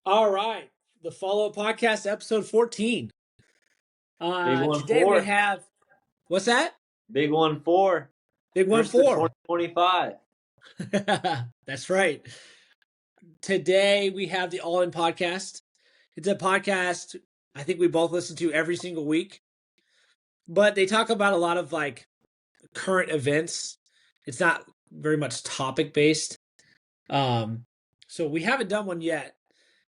All right. The Follow Podcast, episode 14. Big one Today four. we have, what's that? Big 1-4. Big one First of four. 2025. That's right. Today we have the All In Podcast. It's a podcast I think we both listen to every single week, but they talk about a lot of like current events. It's not very much topic based. So we haven't done one yet,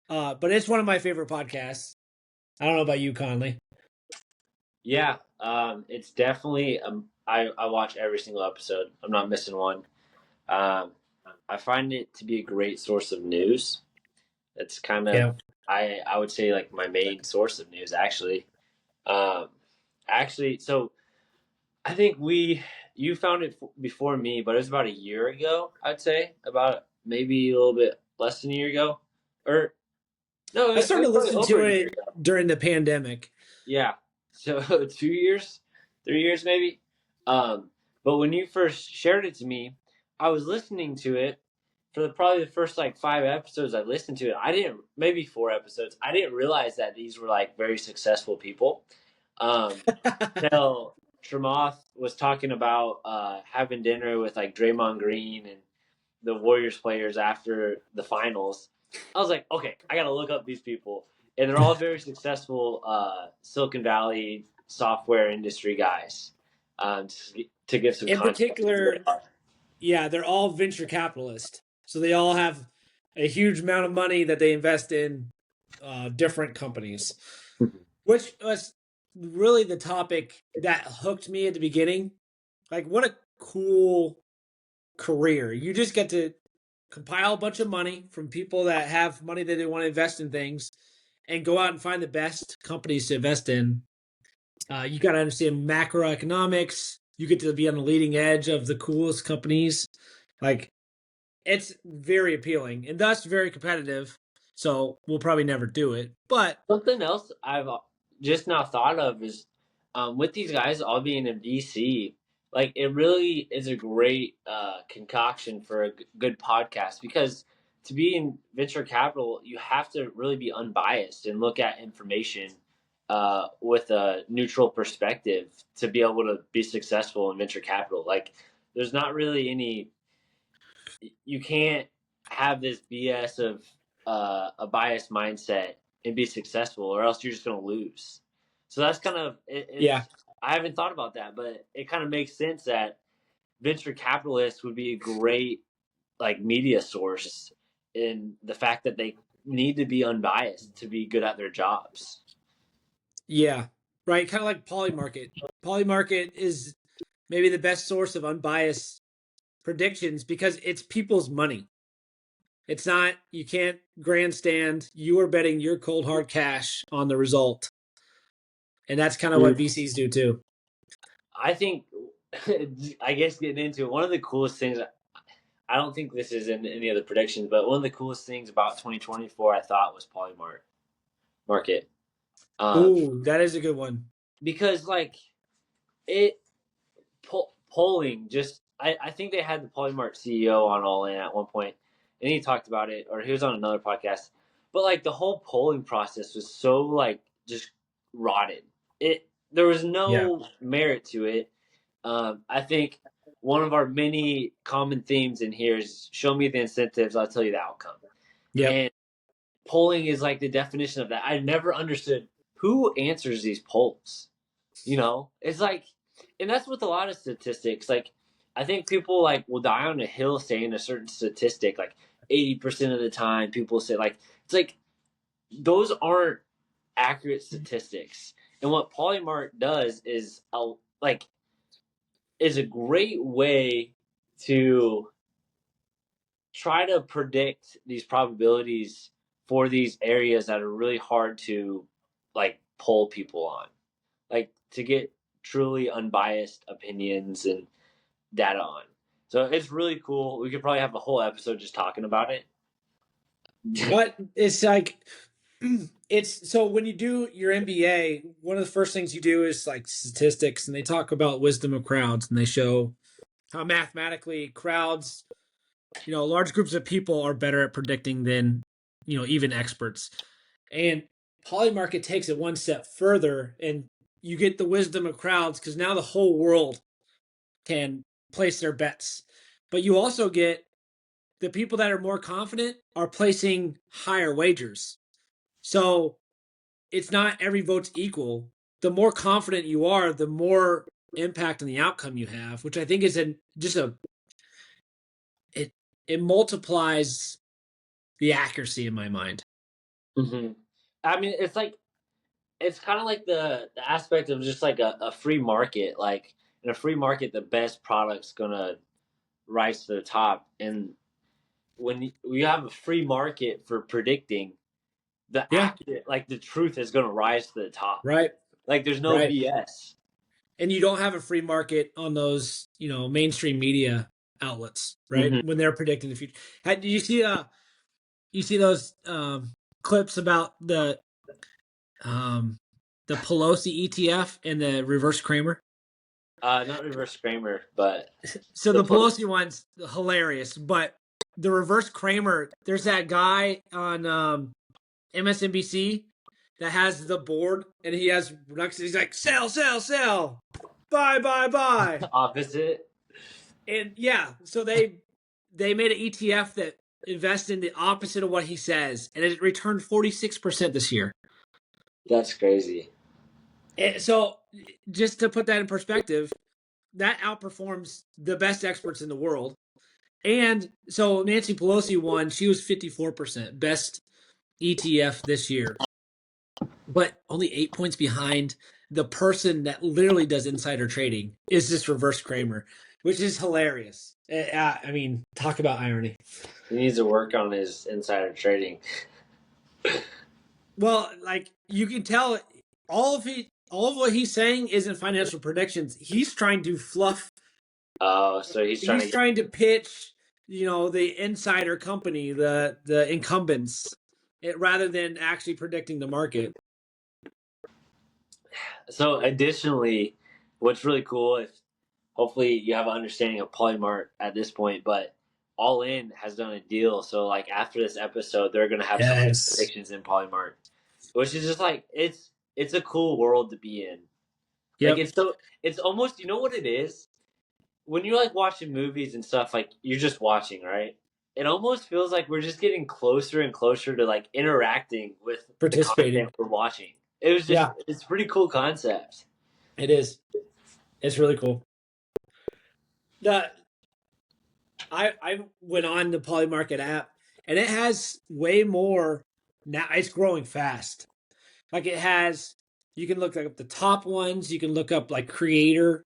but it's one of my favorite podcasts. I don't know about you, Conley. Yeah, it's definitely. I watch every single episode. I'm not missing one. Um, I find it to be a great source of news. It's kind of Yeah. I would say like my main source of news actually. Um, so I think you found it before me, but it was about a year ago. I'd say about maybe a little bit less than a year ago, or no, I it started was probably listening to over a year it ago. during the pandemic. Yeah. So 2 years, 3 years maybe. Um, but when you first shared it to me, I was listening to it for probably the first like 5 episodes I listened to it. I didn't, maybe 4 episodes. I didn't realize that these were like very successful people. Until Chamath was talking about having dinner with like Draymond Green and the Warriors players after the finals. I was like, okay, I got to look up these people, and they're all very successful Silicon Valley software industry guys. To give some In context, particular, yeah, they're all venture capitalists. So they all have a huge amount of money that they invest in different companies, which was really the topic that hooked me at the beginning. Like, what a cool career. You just get to compile a bunch of money from people that have money that they want to invest in things and go out and find the best companies to invest in. You got to understand macroeconomics. You get to be on the leading edge of the coolest companies. Like, it's very appealing and thus very competitive. So we'll probably never do it. But something else I've just now thought of is with these guys all being in VC, like it really is a great concoction for a good podcast because to be in venture capital, you have to really be unbiased and look at information with a neutral perspective to be able to be successful in venture capital. Like, there's not really any, you can't have this BS of a biased mindset and be successful, or else you're just going to lose. So that's kind of yeah, I haven't thought about that, but it kind of makes sense that venture capitalists would be a great like media source in the fact that they need to be unbiased to be good at their jobs. yeah, right. Kind of like Polymarket. Polymarket is maybe the best source of unbiased predictions because it's people's money. It's not, you can't grandstand. You are betting your cold hard cash on the result. And that's kind of what VCs do too. I think, I guess getting into it, one of the coolest things, I don't think this is in any of the predictions, but one of the coolest things about 2024 I thought was Market. Ooh, that is a good one. Because like it polling just I think they had the Polymart CEO on All In at one point, and he talked about it, or he was on another podcast. But like the whole polling process was so like just rotted. There was no merit to it. I think one of our many common themes in here is show me the incentives, I'll tell you the outcome. Yeah. And polling is like the definition of that. I never understood who answers these polls. It's like, and that's with a lot of statistics. Like, I think people like will die on a hill saying a certain statistic, like 80% of the time. People say like it's like those aren't accurate statistics. And what Polymart does is is a great way to try to predict these probabilities for these areas that are really hard to like poll people on, like to get truly unbiased opinions and data on. So it's really cool. We could probably have a whole episode just talking about it. But it's like, it's so when you do your MBA, one of the first things you do is like statistics, and they talk about wisdom of crowds, and they show how mathematically crowds, large groups of people are better at predicting than even experts. And Polymarket takes it one step further, and you get the wisdom of crowds because now the whole world can place their bets. But you also get the people that are more confident are placing higher wagers. So it's not every vote's equal. The more confident you are, the more impact on the outcome you have, which I think is it multiplies the accuracy in my mind. Mm-hmm. I mean, it's kind of like the aspect of just like a free market. Like in a free market, the best product's gonna rise to the top, and when you have a free market for predicting, the Yeah, accurate, like the truth is gonna rise to the top. right, Like there's no right. BS. And you don't have a free market on those, mainstream media outlets, right? Mm-hmm. When they're predicting the future. Do you see those clips about um the Pelosi ETF and the reverse Kramer? Not reverse Kramer, but So the the Pelosi one's hilarious, but the reverse Kramer, there's that guy on MSNBC that has the board, and he's like sell, sell, sell, buy, buy, buy, opposite. and yeah, so they made an ETF that invests in the opposite of what he says, and it returned 46% this year. That's crazy. And so just to put that in perspective, that outperforms the best experts in the world. And so Nancy Pelosi won. She was 54% best ETF this year, but only 8 points behind the person that literally does insider trading is this reverse Kramer, which is hilarious. I mean, talk about irony. He needs to work on his insider trading. Well, like you can tell, all of what he's saying isn't financial predictions. He's trying to fluff. Oh, so he's trying to He's get. trying to pitch, the insider company, the incumbents, rather than actually predicting the market. So additionally, what's really cool if hopefully you have an understanding of Polymart at this point, but All In has done a deal. So like after this episode, they're gonna have some Yes. predictions in Polymart, which is just like it's a cool world to be in. Like Yep. it's almost, you know what it is, when you're like watching movies and stuff, like you're just watching, right? It almost feels like we're just getting closer and closer to like interacting with the Participating. content we're watching. It was just Yeah, it's a pretty cool concept. it is. It's really cool. The I went on the Polymarket app, and it has way more now. It's growing fast. Like it has, you can look up the top ones. You can look up like creator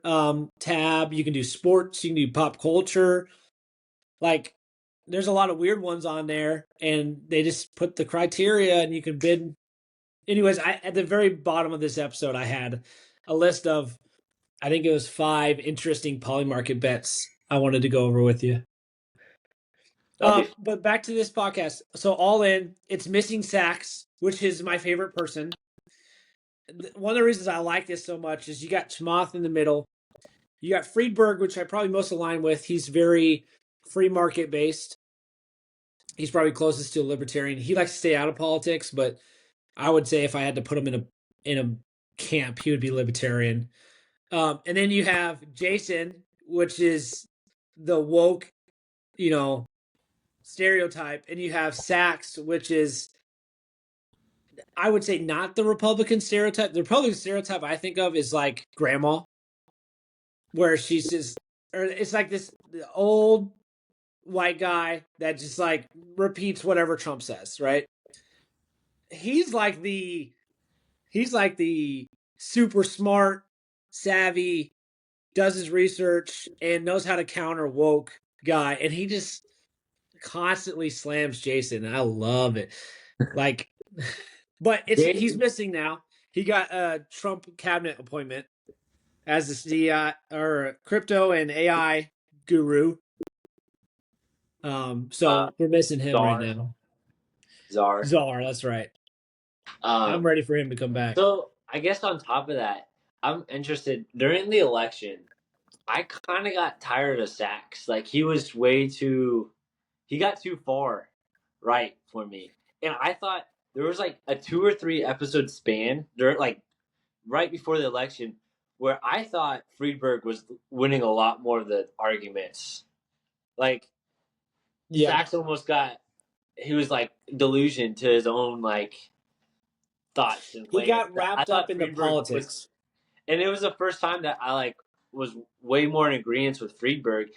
tab. You can do sports. You can do pop culture. Like there's a lot of weird ones on there, and they just put the criteria, and you can bid. Anyways, at the very bottom of this episode, I had a list of, I think it was 5 interesting Polymarket bets I wanted to go over with you. That'll be But back to this podcast. So All In, it's missing Sachs, which is my favorite person. One of the reasons I like this so much is you got Chamath in the middle. You got Friedberg, which I probably most align with. He's very free market based. He's probably closest to a libertarian. He likes to stay out of politics, but I would say if I had to put him in a camp, he would be libertarian. And then you have Jason, which is the woke, you know, stereotype, and you have Sachs, which is, I would say, not the Republican stereotype. The Republican stereotype I think of is like grandma, where she's just, or it's like this old white guy that just like repeats whatever Trump says, right? He's like the super smart, savvy, does his research and knows how to counter woke guy, and he just constantly slams Jason. I love it. Like, but he's Jason. missing now. He got a Trump cabinet appointment as the or crypto and AI guru. Uh, So we're missing him right Czar. now. Czar. Czar, that's right. I'm Um, ready for him to come back. so I guess on top of that, I'm interested during the election. I kind of got tired of Sachs. Like he was way too, he got too far, right for me. And I thought there was like a 2 or 3 episode span during like right before the election where I thought Friedberg was winning a lot more of the arguments. Like Yeah. Sachs almost got he was like delusion to his own like thoughts and He plans. got I wrapped up thought into Friedberg was, politics. and it was the first time that I like was way more in agreement with Friedberg,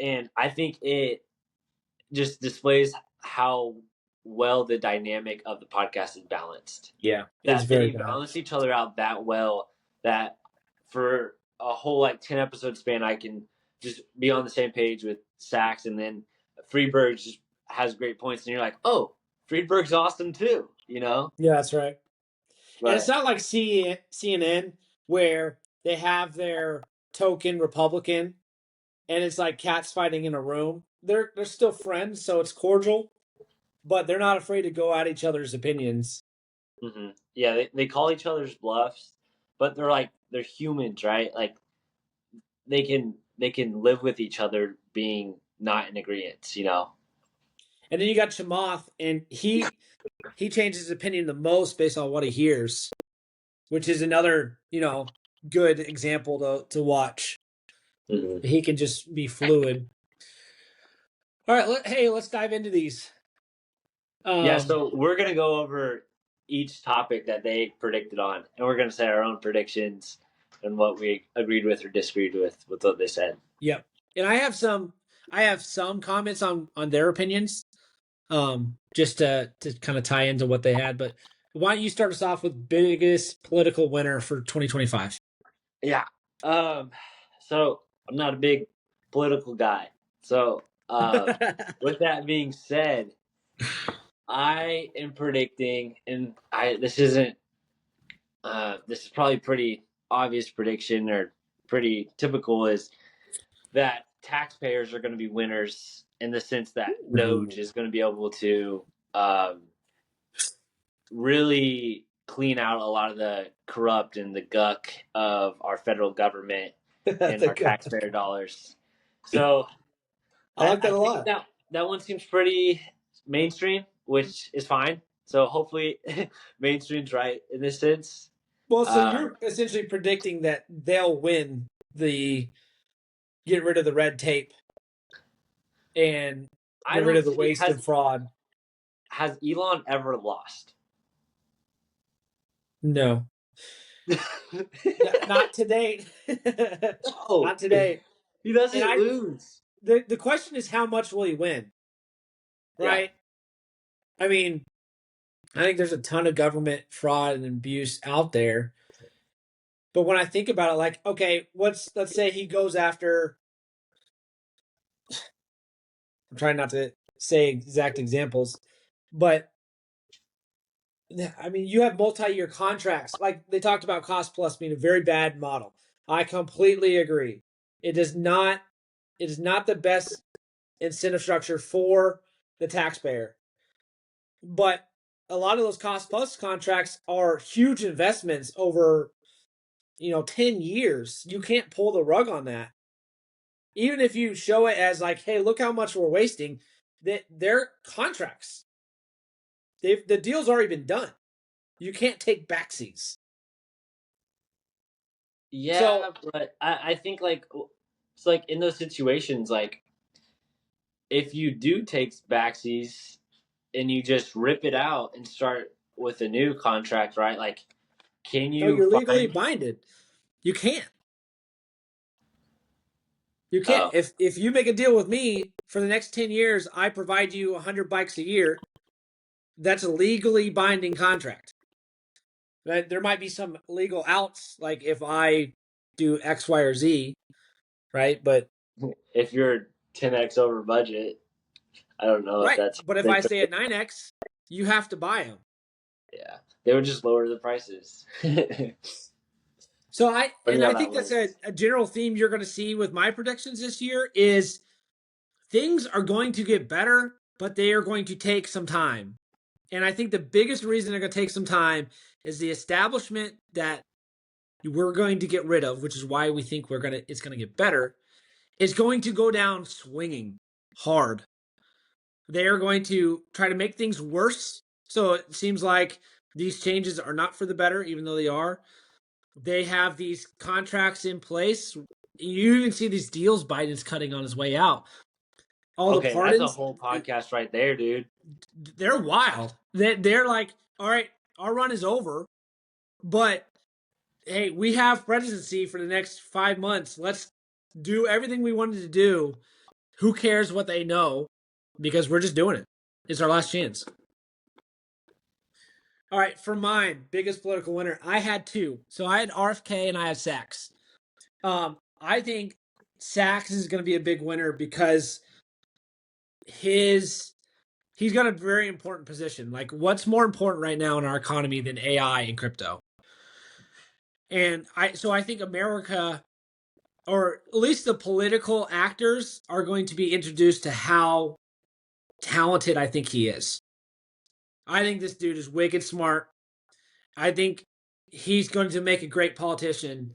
and I think it just displays how well the dynamic of the podcast is balanced. Yeah, it's That very they balance balanced. each other out that well that for a whole like 10 episode span, I can just be on the same page with Sachs, and then Friedberg just has great points, and you're like, oh, Friedberg's awesome too, you know? Yeah, that's right. And it's But not like CNN where they have their token Republican and it's like cats fighting in a room. They're still friends, so it's cordial, but they're not afraid to go at each other's opinions. yeah, they call each other's bluffs, but they're humans, right? Like they can live with each other being not in agreement, you know? And then you got Chamath, and he changes his opinion the most based on what he hears, which is another good example to watch. Mm-hmm. He can just be fluid. All right, let's dive into these. Yeah, Um, so we're gonna go over each topic that they predicted on, and we're gonna say our own predictions and what we agreed with or disagreed with what they said. yep. And I have some comments on their opinions, just to kind of tie into what they had. But why don't you start us off with biggest political winner for 2025? Yeah. Um. So I'm not a big political guy. So with that being said, I am predicting, and I this is probably pretty obvious prediction or pretty typical, is that taxpayers are going to be winners in the sense that Doge is going to be able to um, really clean out a lot of the corrupt and the guck of our federal government and our taxpayer dollars. So I like I that a think lot. that one seems pretty mainstream, which is fine. So hopefully, mainstream's right in this sense. Well, so Um, you're essentially predicting that they'll win the get rid of the red tape and I get rid don't of the see waste and fraud. has Elon ever lost? No, not to date. No, Not to date. he And doesn't lose. the question is how much will he win? Yeah, Right? I mean, I think there's a ton of government fraud and abuse out there. But when I think about it, like, okay, let's say he goes after. I'm trying not to say exact examples, but I mean, you have multi-year contracts. Like they talked about cost plus being a very bad model. I completely agree. It is not. It is not the best incentive structure for the taxpayer. But a lot of those cost plus contracts are huge investments over 10 years. You can't pull the rug on that. Even if you show it as like, hey, look how much we're wasting, that their contracts. The deal's already been done. You can't take backseats. So yeah, but I think like it's like in those situations, like if you do take backsies and you just rip it out and start with a new contract, right? Like, can no, you you're legally find? binded. You can't. You can't. Oh, If you make a deal with me for the next 10 years, I provide you 100 bikes a year. That's a legally binding contract. There might be some legal outs, like if I do X, Y, or Z, right? But if you're 10x over budget, I don't know if right. that's But if I stay at 9X, you have to buy them. yeah. They would just lower the prices. So I Funny and how I that think that's a, works. a general theme you're going to see with my predictions this year is things are going to get better, but they are going to take some time. And I think the biggest reason they're going to take some time is the establishment that we're going to get rid of, which is why we think it's going to get better, is going to go down swinging hard. they are going to try to make things worse. So it seems like these changes are not for the better, even though they are. They have these contracts in place. You even see these deals Biden's cutting on his way out. All the Okay, that's a pardons, whole podcast right there, dude. they're wild. They're like, all right, our run is over, but hey, we have presidency for the next 5 months. Let's do everything we wanted to do. Who cares what they know? Because we're just doing it. It's our last chance. All right, for mine, biggest political winner, I had two. So I had RFK and I had Sachs. I think Sachs is going to be a big winner because he's got a very important position. Like, what's more important right now in our economy than AI and crypto? And I think America, or at least the political actors, are going to be introduced to how talented I think he is. I think this dude is wicked smart. I think he's going to make a great politician.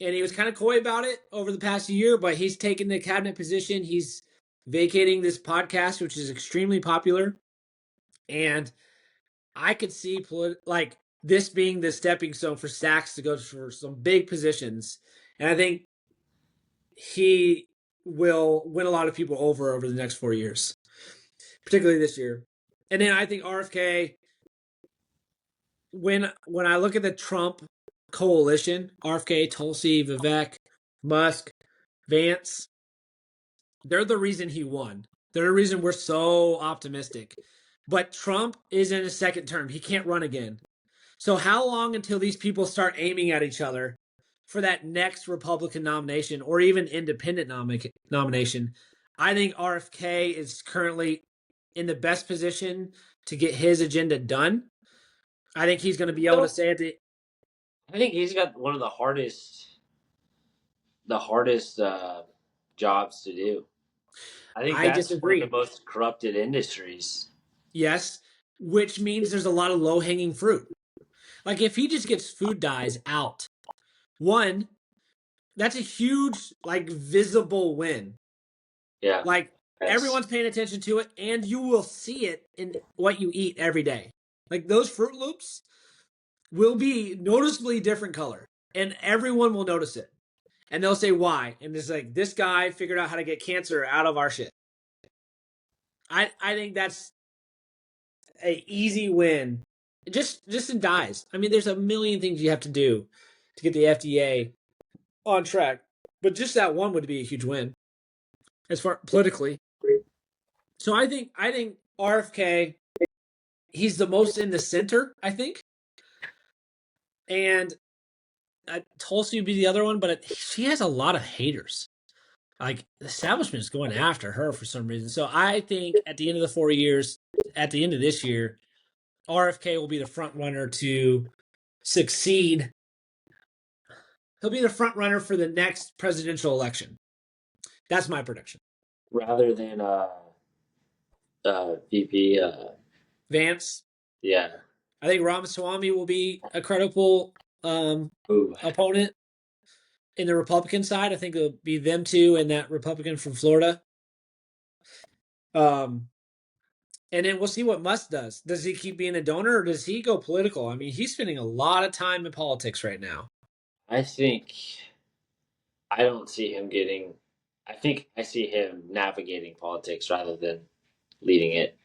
And he was kind of coy about it over the past year, but he's taken the cabinet position. He's vacating this podcast, which is extremely popular. And I could see like this being the stepping stone for Sachs to go for some big positions. And I think he will win a lot of people over the next 4 years, particularly this year. And then I think RFK, when I look at the Trump coalition, RFK, Tulsi, Vivek, Musk, Vance, they're the reason he won. They're the reason we're so optimistic. But Trump is in his second term. He can't run again. So how long until these people start aiming at each other for that next Republican nomination or even independent nomination? I think RFK is currently in the best position to get his agenda done. I think he's going to be able to say it. I think he's got one of the hardest jobs to do. I think I that's one of disagree. the most corrupted industries. Yes, which means there's a lot of low hanging fruit. Like if he just gets food dyes out, one, that's a huge, like, visible win. Yeah. Like Yes. everyone's paying attention to it, and you will see it in what you eat every day. Like those Fruit Loops will be noticeably different color, and everyone will notice it. And they'll say why. And it's like, this guy figured out how to get cancer out of our shit. I think that's a easy win. Just in dyes. I mean, there's a million things you have to do to get the FDA on track. But just that one would be a huge win as far politically. So I think RFK, he's the most in the center, I think. And Tulsi would be the other one, but she has a lot of haters. Like the establishment is going after her for some reason. So I think at the end of the 4 years, at the end of this year, RFK will be the front runner to succeed. He'll be the front runner for the next presidential election. That's my prediction. Rather than VP. Vance, Yeah. I think Ramaswamy will be a credible Ooh. opponent in the Republican side. I think it'll be them two and that Republican from Florida. Um, and then we'll see what Musk does. Does he keep being a donor or does he go political? I mean, he's spending a lot of time in politics right now. I think I don't see him getting. I think I see him navigating politics rather than leading it.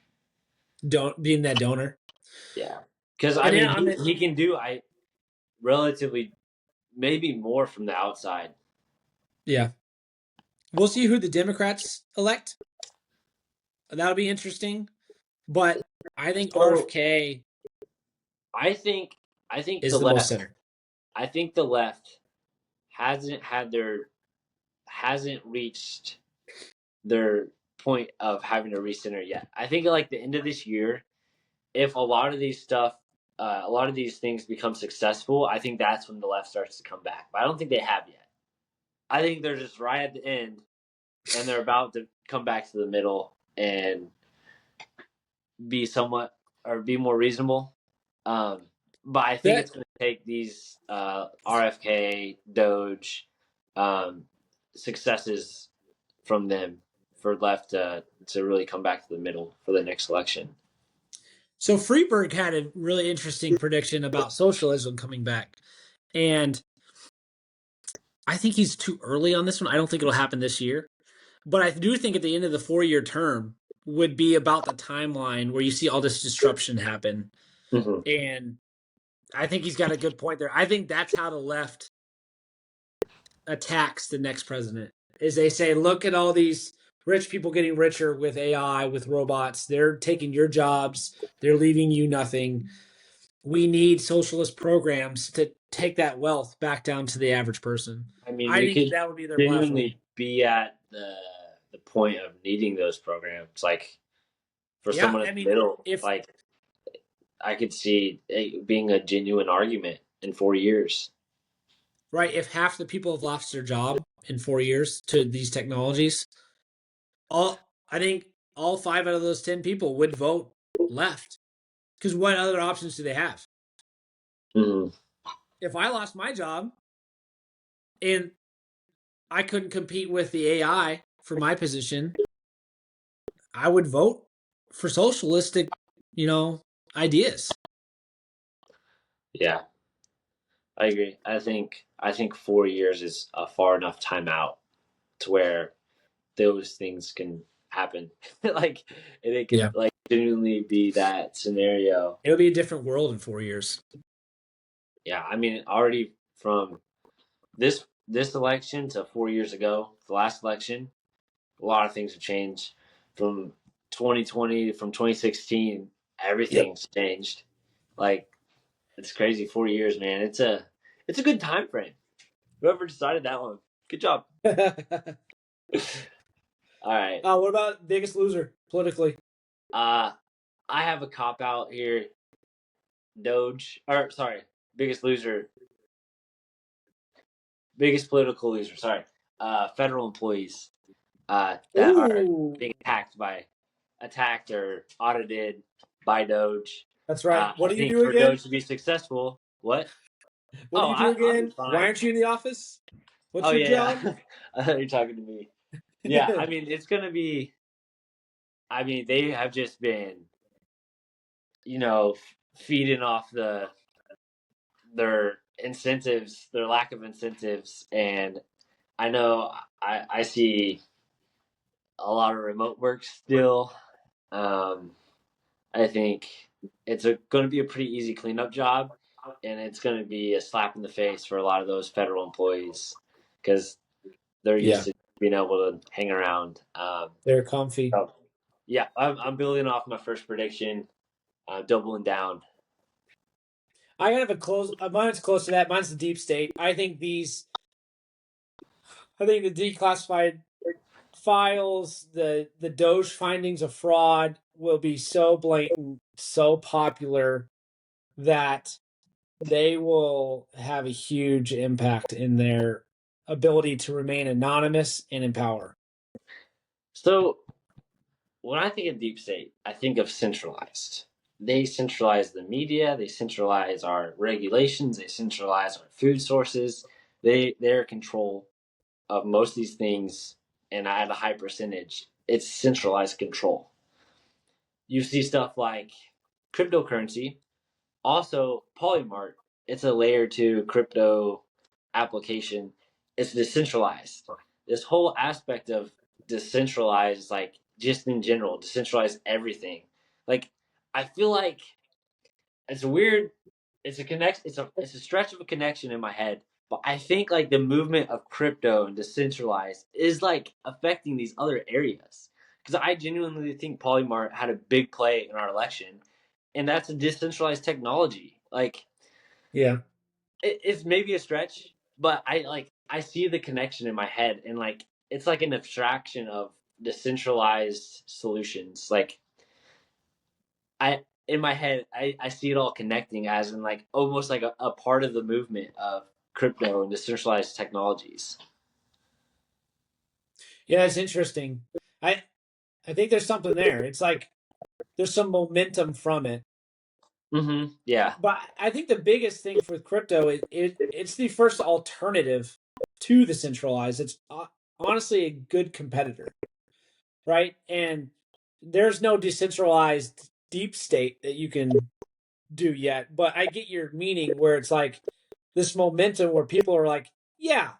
Don't being that donor. Yeah, because I And then mean on the he can do relatively maybe more from the outside. yeah, we'll see who the Democrats elect. That'll be interesting. But I think So RFK I think I think is the the most left. center. I think the left hasn't reached their point of having to recenter yet. I think at like the end of this year, if a lot of a lot of these things become successful, I think that's when the left starts to come back. But I don't think they have yet. I think they're just right at the end, and they're about to come back to the middle and be somewhat or be more reasonable. Um, but I think That it's going to take these RFK, Doge successes from them for left to really come back to the middle for the next election. So Friedberg had a really interesting prediction about socialism coming back. And I think he's too early on this one. I don't think it'll happen this year. But I do think at the end of the 4-year term would be about the timeline where you see all this disruption happen. Mm-hmm. And I think he's got a good point there. I think that's how the left attacks the next president. Is they say, look at all these rich people getting richer with AI, with robots. They're taking your jobs. They're leaving you nothing. We need socialist programs to take that wealth back down to the average person. I mean, I we think could that would be their platform. genuinely be at the point of needing those programs. Like for Yeah, someone I in the mean, middle, if like I could see it being a genuine argument in 4 years. right, if half the people have lost their job in 4 years to these technologies, I think all 5 out of those 10 people would vote left. Because what other options do they have? Mm-hmm. If I lost my job and I couldn't compete with the AI for my position, I would vote for socialistic, ideas. Yeah, I agree. I think 4 years is a far enough time out to where those things can happen. Like, and it could Yeah. like genuinely be that scenario. It'll be a different world in 4 years. Yeah, I mean, already from this election to 4 years ago, the last election, a lot of things have changed. From 2020, from 2016, Yep. everything's changed. Like it's crazy. 4 years, man. It's a good time frame. Whoever decided that one, good job. All right. What about Biggest Loser politically? Uh, I have a cop out here. Doge, or sorry, biggest loser, biggest political loser. Sorry, federal employees that are Ooh, being attacked or audited by Doge. that's right. What I do you think do for again? Doge to be successful, what? What do Oh, you do I'll be again? Why fine. aren't you in the office? What's Oh your yeah, job? yeah. I thought you were talking to me. Yeah, I mean it's gonna be. I mean they have just been, feeding off their incentives, their lack of incentives, and I know I see a lot of remote work still. Um, I think it's going to be a pretty easy cleanup job, and it's going to be a slap in the face for a lot of those federal employees because they're Yeah, used to being able to hang around. they're comfy. So, yeah, I'm building off my first prediction, doubling down. I have a close. Mine's close to that. Mine's the deep state. I think the declassified files, the Doge findings of fraud will be so blatant, so popular that they will have a huge impact in their ability to remain anonymous and in power. So when I think of deep state, I think of centralized. They centralize the media, they centralize our regulations, they centralize our food sources. They're in control of most of these things, and at a high percentage, it's centralized control. You see stuff like cryptocurrency, also Polymart. It's a layer two crypto application. It's decentralized. This whole aspect of decentralized, like just in general, decentralize everything. Like I feel like it's weird. It's a connect. It's a stretch of a connection in my head. But I think like the movement of crypto and decentralized is like affecting these other areas. Because I genuinely think Polymart had a big play in our election, and that's a decentralized technology. Like Yeah. it's maybe a stretch, but I see the connection in my head, and like it's like an abstraction of decentralized solutions. Like I in my head, I see it all connecting as in like almost like a part of the movement of crypto and decentralized technologies. Yeah, it's interesting. I I think there's something there. It's like there's some momentum from it. Mm-hmm. Yeah. But I think the biggest thing for crypto is it's the first alternative to the centralized. It's honestly a good competitor. right? And there's no decentralized deep state that you can do yet. But I get your meaning where it's like this momentum where people are like, yeah,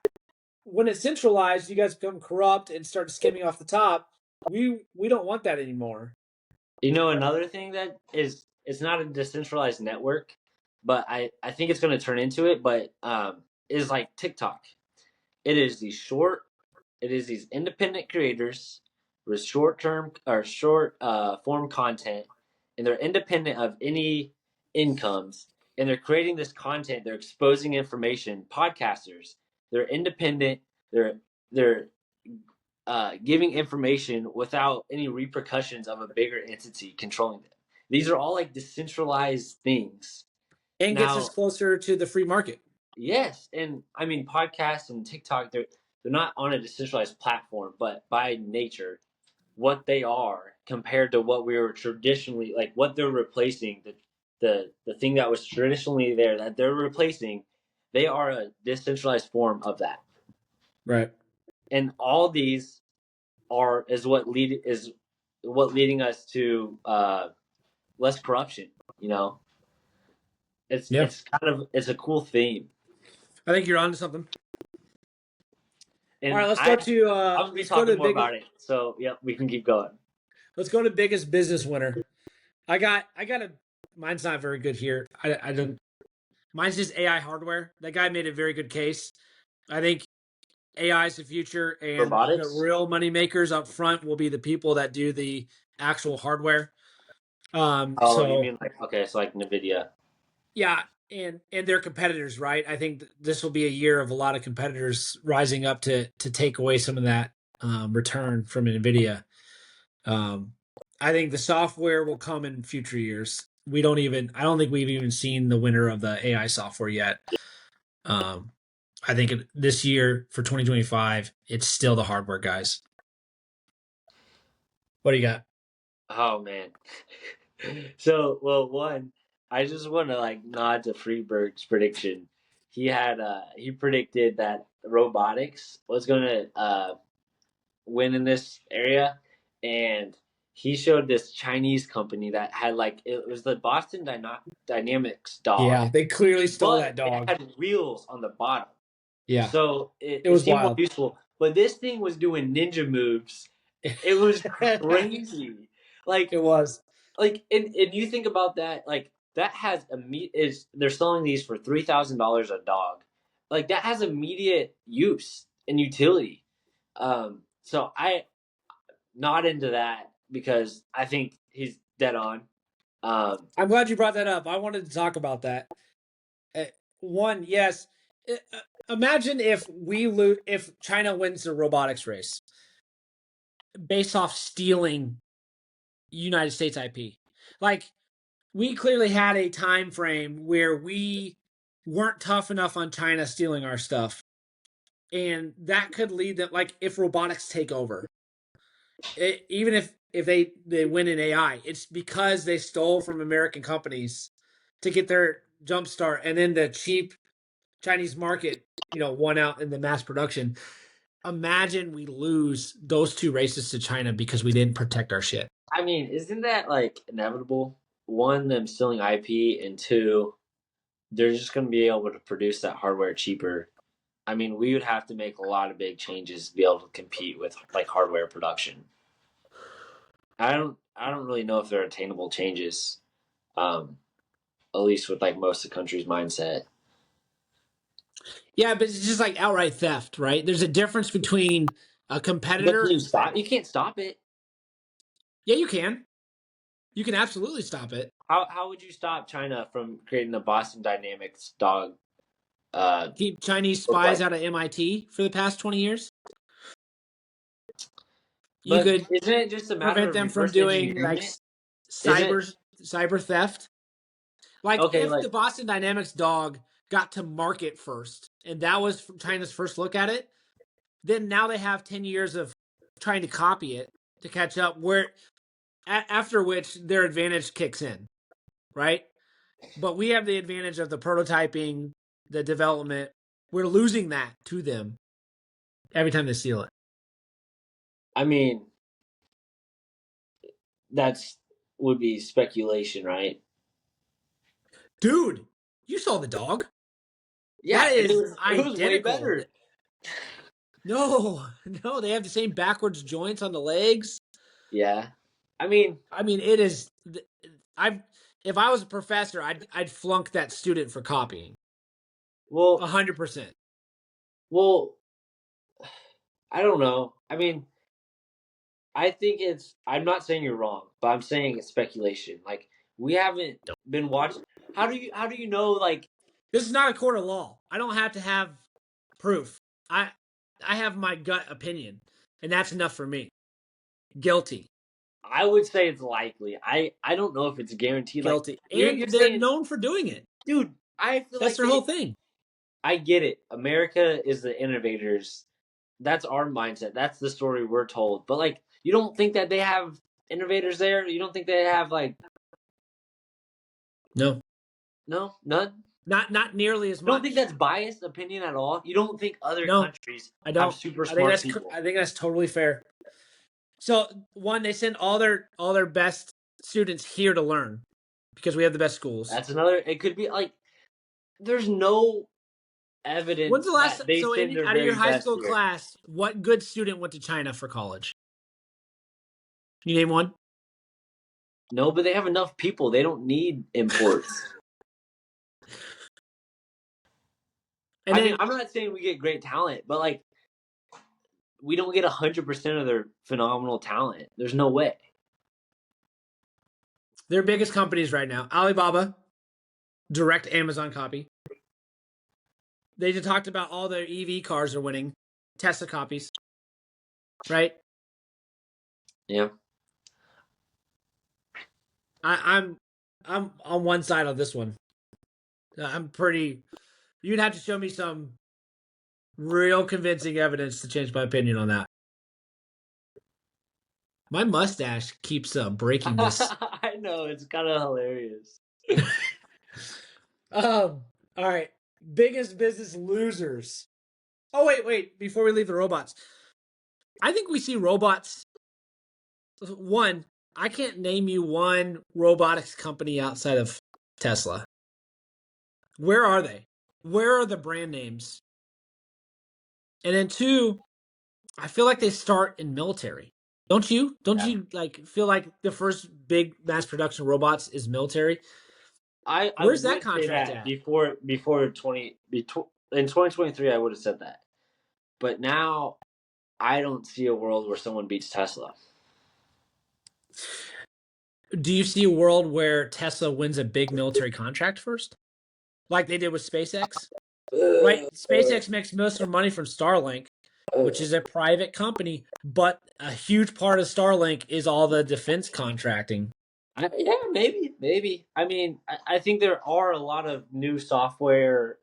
when it's centralized, you guys become corrupt and start skimming off the top. We don't want that anymore. You know, another thing that is it's not a decentralized network, but I think it's going to turn into it. But is like TikTok. It is these short. It is these independent creators with short term or short form content, and they're independent of any incomes, and they're creating this content. They're exposing information. Podcasters. They're independent. They're giving information without any repercussions of a bigger entity controlling them. These are all like decentralized things. And gets us Now, closer to the free market. yes, and I mean podcasts and TikTok, they're not on a decentralized platform, but by nature, what they are compared to what we were traditionally like what they're replacing, the thing that was traditionally there that they're replacing, they are a decentralized form of that. Right. And all these are is what leading us to less corruption. You know, Yeah. it's kind of it's a cool theme, I think you're onto something. All right, and I'm gonna be let's go to talking the more biggest about it. So yeah, we can keep going. let's go to biggest business winner. I got a mine's not very good here. I don't mine's just AI hardware. That guy made a very good case. I think AI is the future, and the Robotics. real money makers up front will be the people that do the actual hardware. Oh, you So mean like okay, so like Nvidia. yeah, and their competitors, right? I think this will be a year of a lot of competitors rising up to take away some of that return from Nvidia. Um, I think the software will come in future years. I don't think we've even seen the winner of the AI software yet. Um, I think this year for 2025, it's still the hardware guys. What do you got? Oh man. So well, one, I just want to like nod to Friedberg's prediction. He predicted that robotics was gonna win in this area, and he showed this Chinese company that had like it was the Dynamics dog, Yeah, they clearly stole but that it dog. had wheels on the bottom, Yeah, so it it was seemed more wild. useful. But this thing was doing ninja moves. It was It crazy. Like was. and you think about that like that has is they're selling these for $3,000 a dog, like that has immediate use and utility. So I not into that because I think he's dead on. um I'm glad you brought that up. I wanted to talk about that. Uh, One, yes. Imagine if China wins the robotics race based off stealing United States IP. Like we clearly had a time frame where we weren't tough enough on China stealing our stuff, and that could lead them. Like if robotics take over, even if they win in AI, it's because they stole from American companies to get their jump start, and then the cheap Chinese market, won out in the mass production. Imagine we lose those two races to China because we didn't protect our shit. I mean, isn't that like inevitable? One, them stealing IP, and two, they're just going to be able to produce that hardware cheaper. I mean, we would have to make a lot of big changes to be able to compete with like hardware production. I don't really know if they're attainable changes. Um, at least with like most of the country's mindset. Yeah, but it's just like outright theft, right? There's a difference between a But can competitor you stop? You can't stop it. Yeah, you can. You can absolutely stop it. How would you stop China from creating the Boston Dynamics dog? Uh, Keep Chinese look spies like, out of MIT for the past 20 years. You but could isn't it just a matter prevent of them from reverse doing engineering like it? Isn't cyber theft. Like okay? if Like the Boston Dynamics dog got to market first, and that was China's first look at it, then now they have 10 years of trying to copy it to catch up. Where after which their advantage kicks in, right? But we have the advantage of the prototyping, the development. We're losing that to them every time they steal it. I mean, that's would be speculation, right? Dude, you saw the dog. Yeah, That and is it was way identical. better. No, no, they have the same backwards joints on the legs. Yeah, I mean, I mean, it is. I if I was a professor, I'd flunk that student for copying. well, 100%. well, I don't know. I mean, I think it's. I'm not saying you're wrong, but I'm saying it's speculation. Like we haven't been watching. How do you know? Like This is not a court of law. I don't have to have proof. I I have my gut opinion, and that's enough for me. Guilty, I would say it's likely. I don't know if it's guaranteed. Like guilty, you're and they're saying, known for doing it. dude. I feel That's like their whole thing. I get it. America is the innovators. That's our mindset. That's the story we're told. But like, you don't think that they have innovators there? You don't think they have like No, no, none? not nearly as You don't think much. that's biased opinion at all? You don't think other No, countries I have don't. super smart people? I think that's totally fair. So one, they send all their best students here to learn because we have the best schools. That's another. It could be like there's no When's evidence the last? that they So send their out of your very high best school here. class, what good student went to China for college? Can you name one? No, but they have enough people. They don't need imports. And I mean, then I'm not saying we get great talent, but like we don't get 100% of their phenomenal talent. There's no way. their biggest companies right now, Alibaba, direct Amazon copy. They just talked about all their EV cars are winning, Tesla copies, right? Yeah. I'm on one side on this one. I'm pretty. You'd have to show me some real convincing evidence to change my opinion on that. My mustache keeps breaking this. I know it's kind of hilarious. All right. Biggest business losers. Oh wait. Before we leave the robots, I think we see robots. One, I can't name you one robotics company outside of Tesla. Where are they? Where are the brand names? And then two, I feel like they start in military. Don't you? Don't Yeah. you like feel like the first big mass production robots is military? I Where's that would say contract that at? before 20 in 2023 I would have said that. But now I don't see a world where someone beats Tesla. Do you see a world where Tesla wins a big military contract first? Like they did with SpaceX? Right? SpaceX makes most of their money from Starlink, which is a private company, but a huge part of Starlink is all the defense contracting. Yeah, maybe. I mean, I think there are a lot of new software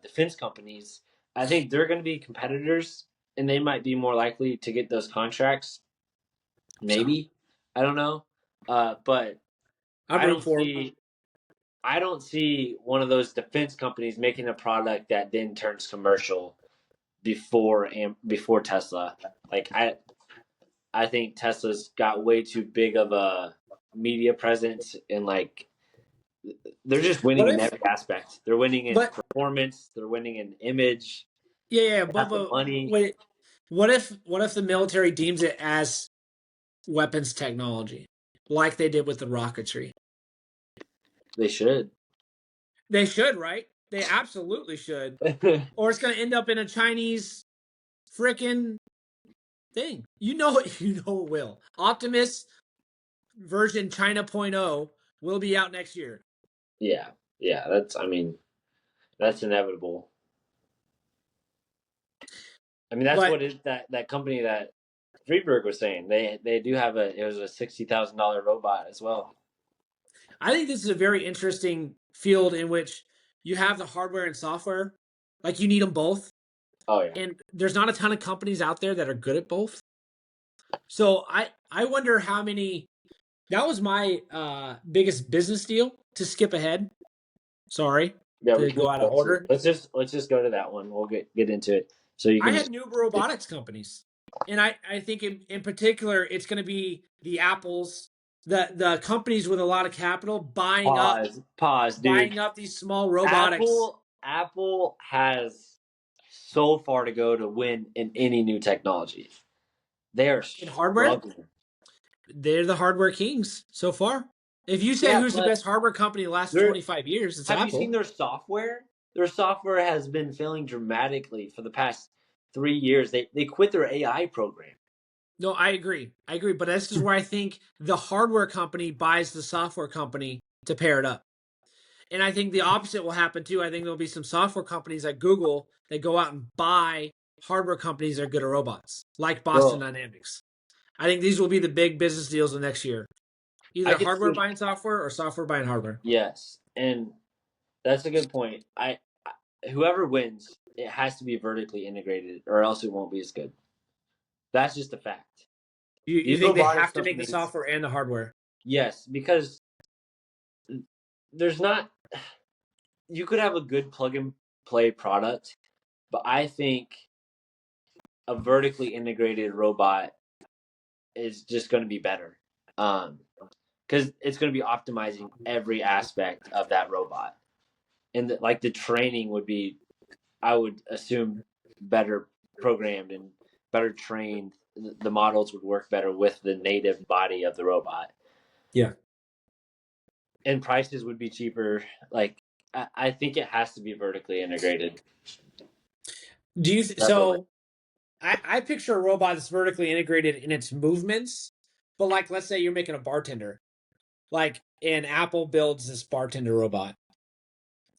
defense companies. I think they're going to be competitors, and they might be more likely to get those contracts. So Maybe I don't know, but I'm I rooting don't for them. see I don't see one of those defense companies making a product that then turns commercial before Tesla. Like I think Tesla's got way too big of a media presence and like they're just winning What in if? every aspect. They're winning in But performance. They're winning in image. yeah, They but, have the but money. wait. What if the military deems it as weapons technology, like they did with the rocketry? They should. They should, right? They absolutely should. Or it's going to end up in a Chinese freaking thing. You know it. You know it will. Optimus version China point oh will be out next year. Yeah, yeah. That's I mean that's inevitable. I mean that's what But is that company that Friedberg was saying. They do have it was a $60,000 robot as well. I think this is a very interesting field in which you have the hardware and software. Like you need them both. Oh yeah. And there's not a ton of companies out there that are good at both. So I wonder how many. That was my biggest business deal. To skip ahead, sorry, Yeah, we to can go out of order. let's just go to that one. We'll get into it. So you I can had just new robotics companies, and I think in particular it's going to be the Apples The companies with a lot of capital Pause, dude. buying up these small robotics Apple has so far to go to win in any new technology. They are in hardware. struggling. They're the hardware kings so far. If you say Yeah, who's the but best hardware company in the last they're 25 years, it's have you seen Apple. their software? Their software has been failing dramatically for the past 3 years. They quit their AI program. No, I agree. I agree. But this is where I think the hardware company buys the software company to pair it up. And I think the opposite will happen too. I think there'll be some software companies like Google that go out and buy hardware companies that are good at robots, like Boston Bro, Dynamics. I think these will be the big business deals of next year. I Either could hardware see buying software or software buying hardware. yes, and that's a good point. Whoever wins, it has to be vertically integrated, or else it won't be as good. That's just a fact. You These think they robotics have to make the companies, software and the hardware? yes, because there's not. You could have a good plug and play product, but I think a vertically integrated robot is just going to be better. Because it's going to be optimizing every aspect of that robot, and like the training would be, I would assume, better programmed and better trained. The models would work better with the native body of the robot, Yeah. and prices would be cheaper. Like I think it has to be vertically integrated. Do you That's what so? I picture a robot that's vertically integrated in its movements, but like let's say you're making a bartender, like and Apple builds this bartender robot.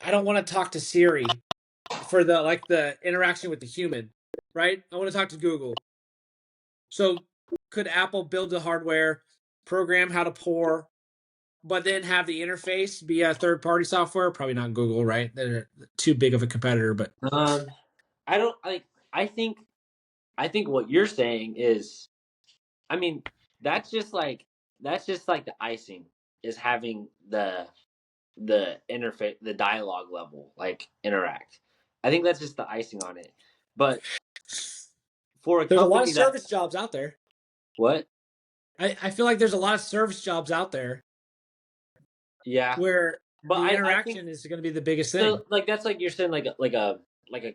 I don't want to talk to Siri for the interaction with the human, right? I want to talk to Google. So could Apple build the hardware, program how to pour, but then have the interface be a third party software? Probably not Google, right? They're too big of a competitor, but I don't like. I think I think what you're saying is, I mean, that's just like that's just like the icing is having the interface, the dialogue level, like interact. I think that's just the icing on it. But for a there's a lot of company that service jobs out there. what? I feel like there's a lot of service jobs out there Yeah, where but the I think interaction is going to be the biggest thing. so. Like that's like you're saying, like a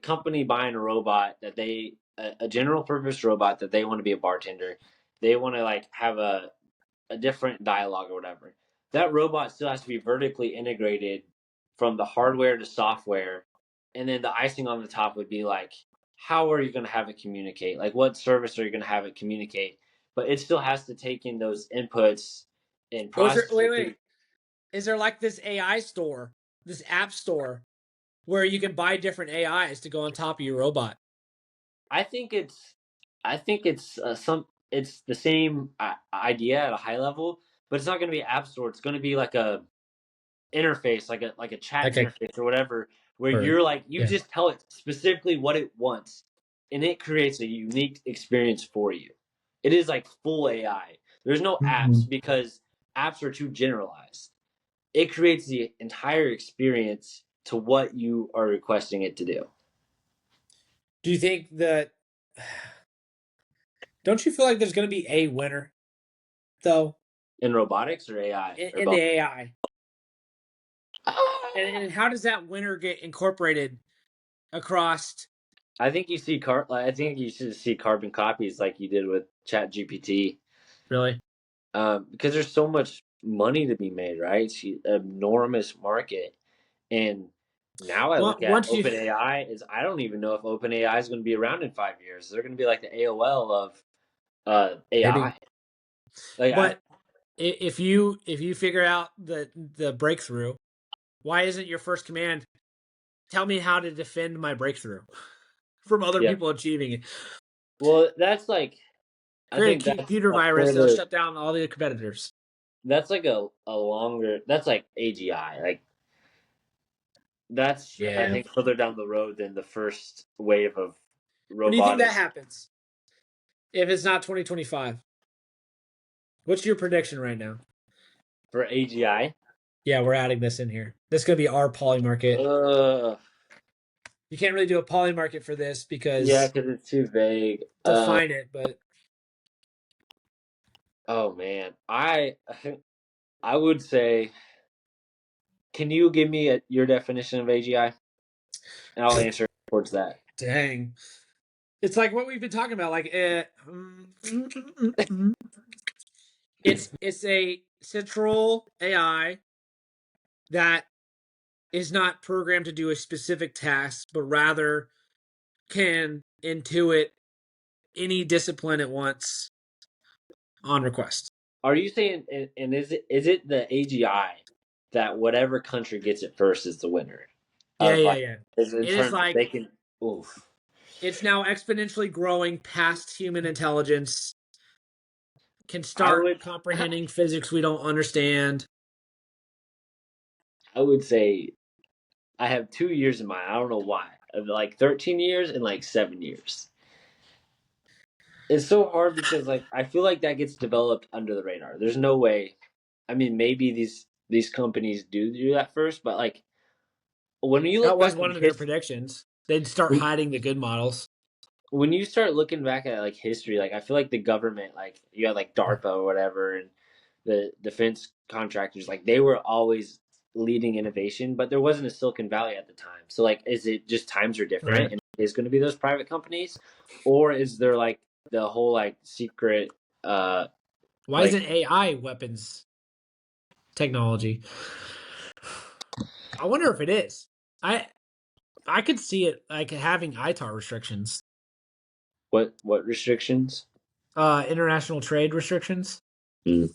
company buying a robot that a general purpose robot that they want to be a bartender. They want to like have a different dialogue or whatever. That robot still has to be vertically integrated from the hardware to software, and then the icing on the top would be like, how are you going to have it communicate? Like, what service are you going to have it communicate? But it still has to take in those inputs and Oh, is there, process wait, it through. wait. Is there like this AI store, this app store, where you can buy different AIs to go on top of your robot? I think it's, I think it's the same idea at a high level, but it's not going to be app store. It's going to be like a interface, like a chat Okay. interface or whatever, where Or you're like you yeah. just tell it specifically what it wants, and it creates a unique experience for you. It is like full AI. There's no apps Mhm. because apps are too generalized. It creates the entire experience to what you are requesting it to do. Do you think that? Don't you feel like there's going to be a winner though In robotics or AI or in the both? AI? And how does that winner get incorporated across? I think you should see carbon copies like you did with Chat GPT. Really? Because there's so much money to be made, right? It's an enormous market. And now I look at Once you, OpenAI is I don't even know if OpenAI is going to be around in 5 years. They're going to be like the AOL of maybe, AI. Like I but if you figure out the breakthrough, why isn't your first command? Tell me how to defend my breakthrough from other yeah. people achieving it. Well, that's like I Create think a that's computer a virus that'll further shut down all the competitors. that's like a longer that's like AGI. Like that's I Yeah. think further down the road than the first wave of When do you think that robotics happens? If it's not 2025, what's your prediction right now? for AGI. Yeah, we're adding this in here. This is gonna be our poly market. Uh, You can't really do a poly market for this yeah, because because it's too vague. define it, but Oh man, I would say, can you give me your definition of AGI? And I'll answer towards that. Dang. It's like what we've been talking about. Like, it's a central AI that is not programmed to do a specific task, but rather can intuit any discipline it wants on request. Are you saying, and is it the AGI that whatever country gets it first is the winner? Yeah, Of yeah, like, yeah. is in It is terms of they like can, oof. it's now exponentially growing past human intelligence, can I start would, comprehending physics we don't understand. I would say I have 2 years in mind. I don't know why. Of like 13 years and like 7 years. It's so hard because like I feel like that gets developed under the radar. There's no way. I mean, maybe these companies do that first, but like when you That look was back one in of their history, predictions. They'd start hiding the good models. when you start looking back at like history, like I feel like the government, like you had like DARPA or whatever, and the defense contractors, like they were always leading innovation, but there wasn't a Silicon Valley at the time. So like, is it just times are different, Right. and it is going to be those private companies, or is there like the whole like secret, Why like isn't AI weapons technology? I wonder if it is. I could see it like having ITAR restrictions, what restrictions? international trade restrictions, Mm,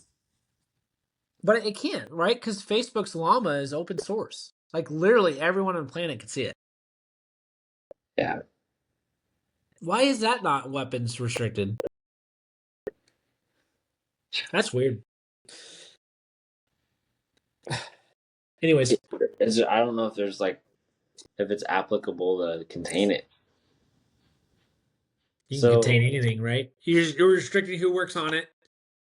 but it can't, right? Because Facebook's Llama is open source. Like literally everyone on the planet can see it. yeah, Why is that not weapons restricted? That's weird. Anyways, I don't know if there's like if it's applicable to contain it. you can So, contain anything, right? You're restricting who works on it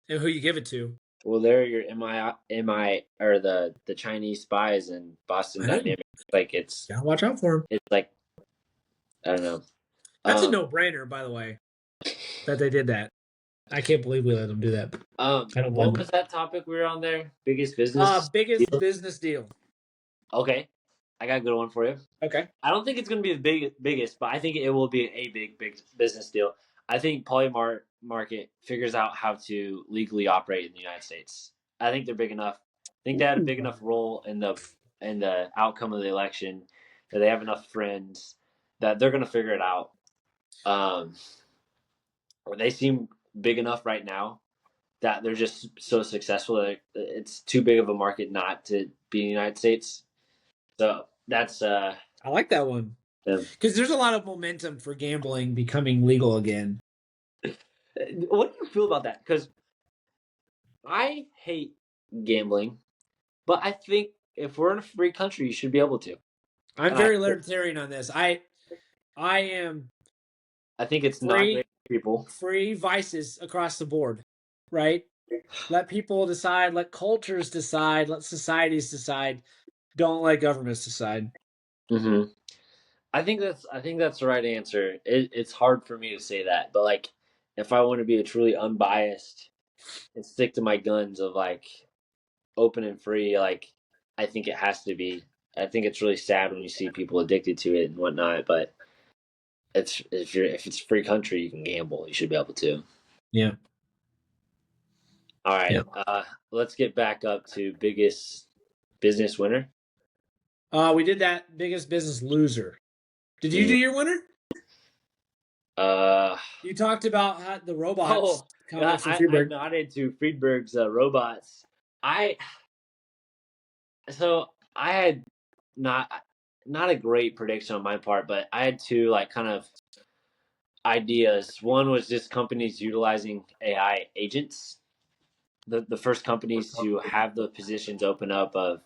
and who you give it to. well, there your MI or the Chinese spies in Boston I know. Dynamics. Like Gotta watch out for them. it's like I don't know. That's a Um, no-brainer, by the way, that they did that. I can't believe we let them do that. I don't blame what them. was that topic we were on there? Biggest business Biggest deal? business deal. Okay, I got a good one for you. Okay. I don't think it's going to be the biggest, but I think it will be a big business deal. I think Polymart market figures out how to legally operate in the United States. I think they're big enough. I think they had a big enough role in the outcome of the election that they have enough friends that they're going to figure it out. Um, or they seem big enough right now that they're just so successful that it's too big of a market not to be in the United States. So that's I like that one. them. Because there's a lot of momentum for gambling becoming legal again. What do you feel about that? Because I hate gambling, but I think if we're in a free country, you should be able to. I'm And I, very libertarian on this. I am I think it's not great free for people. free vices across the board, right? Let people decide, let cultures decide, let societies decide. Don't let governments decide. hmm I think that's the right answer. It's hard for me to say that, but like, if I want to be a truly unbiased and stick to my guns of like open and free, like I think it has to be. I think it's really sad when you see people addicted to it and whatnot, but it's if it's a free country, you can gamble. You should be able to. Yeah. All Yeah. right, let's get back up to biggest business winner. We did that biggest business loser. Did you do Mm, your winner? Uh, You talked about how the robots oh, comments from I Friedberg. nodded to Friedberg's robots. I I had not not a great prediction on my part, but I had two like kind of ideas. One was just companies utilizing AI agents. The first companies to have the positions open up of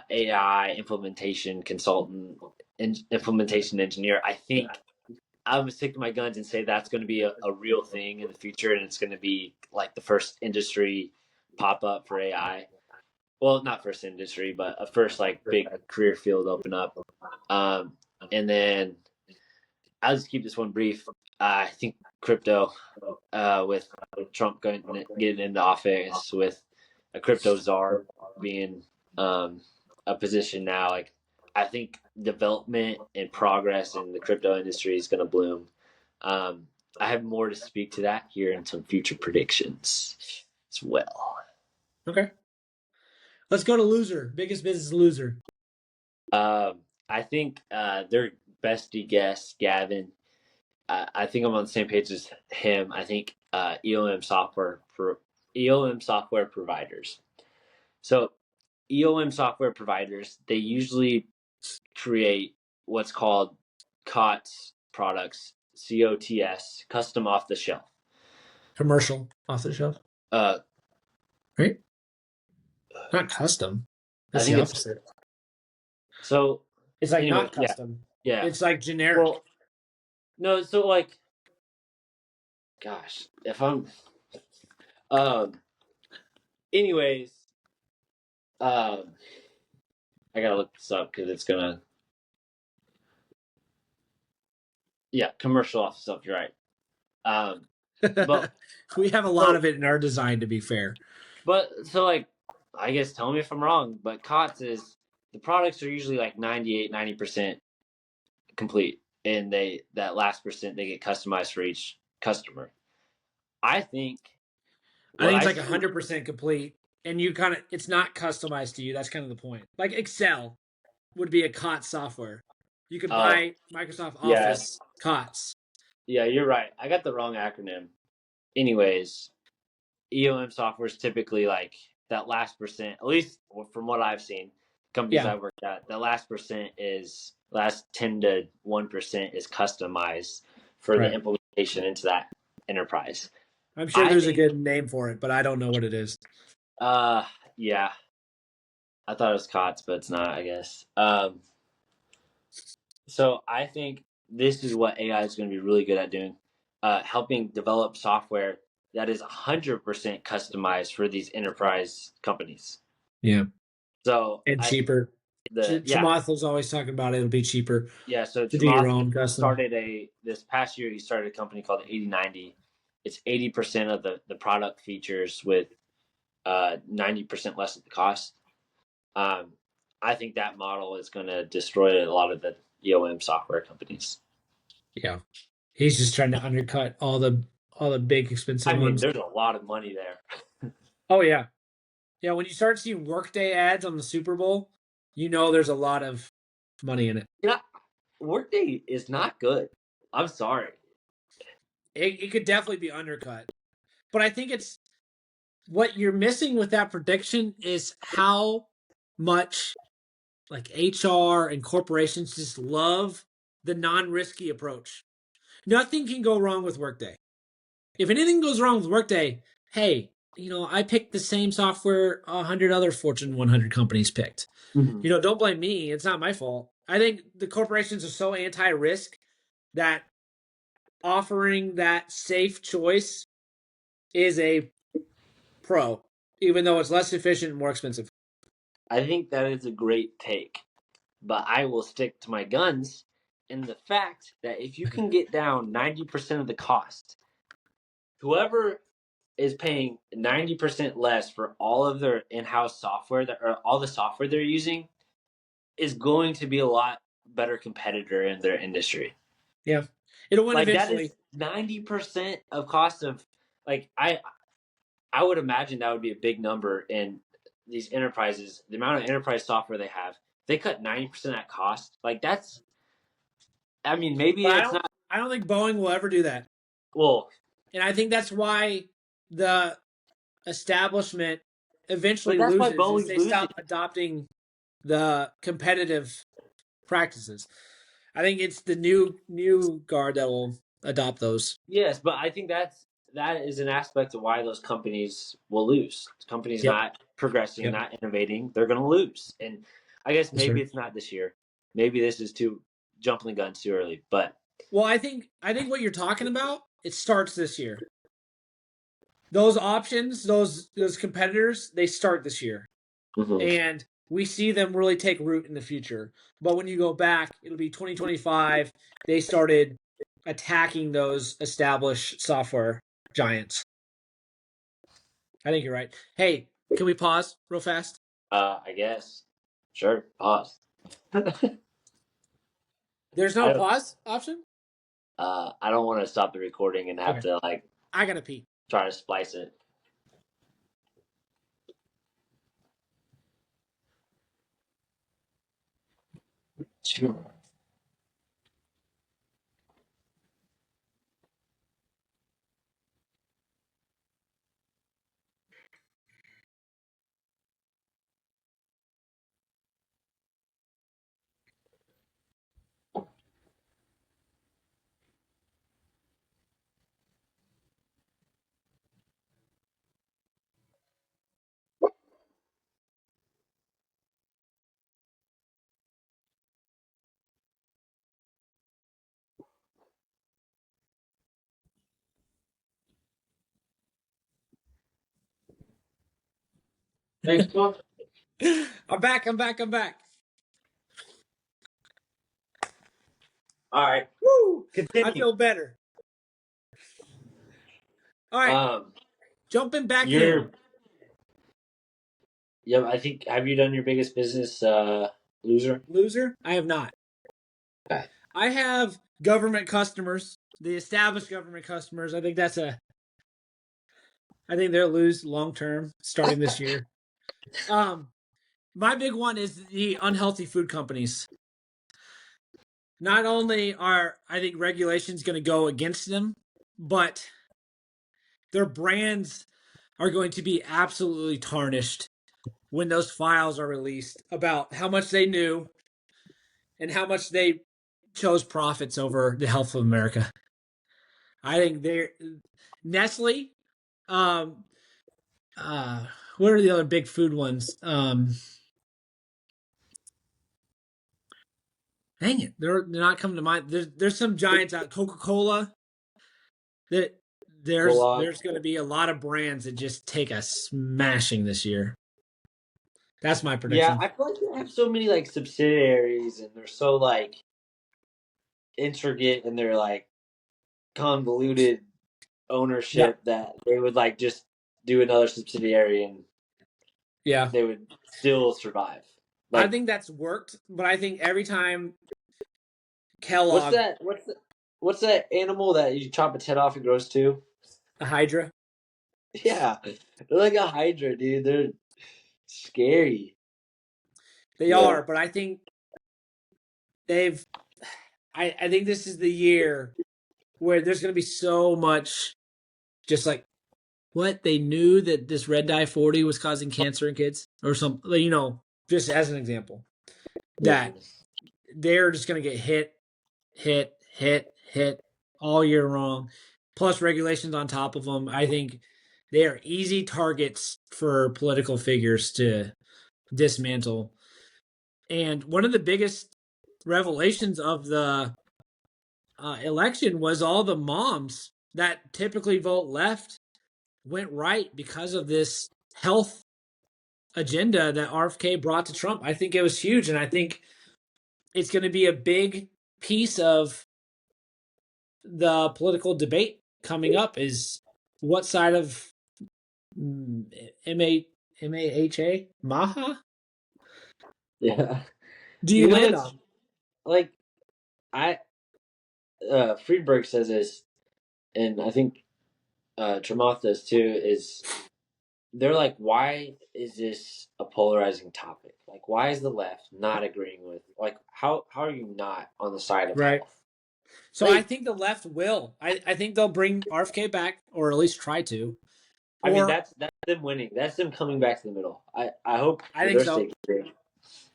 AI implementation consultant and implementation engineer. I think I'm gonna stick to my guns and say that's going to be a real thing in the future, and it's going to be like the first industry pop up for AI. Well, not first industry, but a first like big career field open up. Um, and then I'll just keep this one brief. I think crypto with Trump getting into office, with a crypto czar being a position now. Like, I think development and progress in the crypto industry is going to bloom. Um, I have more to speak to that here in some future predictions as well. Okay. Let's go to loser. Biggest business loser. I think their bestie guest, Gavin, I think I'm on the same page as him. I think EOM software providers. So EOM software providers, they usually create what's called COTS products, COTS, custom off the shelf. Commercial off the shelf. Uh, Right? Not custom. I That's the think it's opposite. so. It's like Anyway, not custom. yeah. It's like generic. Well, no, so like, gosh, if I'm, um, anyways, um, I gotta look this up because it's gonna, yeah, commercial off the shelf. You're right. But we have a lot of it in our design, to be fair. But so like, I guess tell me if I'm wrong, but COTS is the products are usually like 98, 90% complete, and that last percent they get customized for each customer. I think I what think it's I like see, 100% complete, and you kind of it's not customized to you. That's kind of the point. Like Excel would be a COTS software. You could oh buy Microsoft yeah, Office COTS. yeah, you're right. I got the wrong acronym. Anyways, EOM software is typically like that last percent, at least from what I've seen, companies Yeah, I've worked at, the last percent is last 10 to 1% is customized for the right. implementation into that enterprise. I'm sure I there's a think, good name for it, but I don't know what it is. uh, yeah, I thought it was COTS, but it's not, I guess. So I think this is what AI is going to be really good at doing, helping develop software that is 100% customized for these enterprise companies. Yeah, So and cheaper. yeah, Chamath was always talking about it'll be cheaper yeah. So to do your Chamath own custom. started this past year. He started a company called 8090. It's 80% of the product features with 90% less of the cost. Um, I think that model is going to destroy a lot of the EOM software companies. Yeah, he's just trying to undercut all the big expensive I mean, ones. there's a lot of money there. Oh yeah, yeah. When you start seeing Workday ads on the Super Bowl, you know there's a lot of money in it. Yeah, Workday is not good. I'm sorry. It could definitely be undercut, but I think it's what you're missing with that prediction is how much like HR and corporations just love the non-risky approach. Nothing can go wrong with Workday. If anything goes wrong with Workday, hey, I picked the same software 100 other Fortune 100 companies picked. Mm-hmm. Don't blame me. It's not my fault. I think the corporations are so anti-risk that offering that safe choice is a pro, even though it's less efficient and more expensive. I think that is a great take, but I will stick to my guns in the fact that if you can get down 90% of the cost, whoever is paying 90% less for all of their in-house software or all the software they're using is going to be a lot better competitor in their industry. Yeah. It'll win Like that eventually. is 90% of cost of like I would imagine that would be a big number in these enterprises. The amount of enterprise software they have, they cut 90% of that cost. Like that's, I mean, maybe But it's not. I don't think Boeing will ever do that. Well, And I think that's why the establishment but eventually that's why loses is Boeing's they losing. stop adopting the competitive practices. I think it's the new guard that will adopt those. Yes, but I think that is an aspect of why those companies will lose. Companies Yep. not progressing, Yep. not innovating, they're going to lose. And I guess Yes, maybe sir. it's not this year. Maybe this is too jumping the gun too early. But Well, I think what you're talking about, it starts this year. Those options, those competitors, they start this year. mhm. And we see them really take root in the future. But when you go back, it'll be 2025. They started attacking those established software giants. I think you're right. Hey, can we pause real fast? I guess. Sure. Pause. There's no I don't. pause option? I don't want to stop the recording and have Okay. to like I gotta pee. try to splice it. Sure. Thanks, Mom. I'm back. I'm back. I'm back. All right. Woo! I Continue. feel better. All right. Um, Jumping back in. you're. Yeah, I think. Have you done your biggest business loser? Loser? I have not. Okay. I have government customers, the established government customers. I think I think they'll lose long term starting this year. My big one is the unhealthy food companies. Not only are I think regulations going to go against them, but their brands are going to be absolutely tarnished when those files are released about how much they knew and how much they chose profits over the health of America. I think they're Nestle. Um, what are the other big food ones? Dang it, they're not coming to mind. There's some giants out. Coca-Cola. That Kellogg. there's going to be a lot of brands that just take a smashing this year. That's my Yeah, prediction. I feel like they have so many like subsidiaries, and they're so like intricate, and they're like convoluted Yeah, ownership that they would like just do another subsidiary and yeah. they would still survive. I Like, think that's worked, but I think every time what's Kellogg, that? What's that animal that you chop its head off and grows two? a Hydra, Yeah, they're like a hydra, dude. They're scary. they But are, but I think they've. I think this is the year where there's going to be so much, just like what they knew that this red dye 40 was causing cancer in kids or something. Just as an example, that they're just going to get hit all year long, plus regulations on top of them. I think they are easy targets for political figures to dismantle. And one of the biggest revelations of the election was all the moms that typically vote left went right because of this health agenda that RFK brought to Trump. I think it was huge, and I think it's going to be a big piece of the political debate coming up is what side of MAHA Maha yeah, do you you know land it's on? like I Friedberg says this, and I think Chamath does too. Is they're like, why is this a polarizing topic? Like, why is the left not agreeing with? Like, how are you not on the side of Right. health? So I Like, think the left will. I think they'll bring RFK back, or at least try to. I mean, Or that's them winning. That's them coming back to the middle. I hope I for think their so. sake. Too.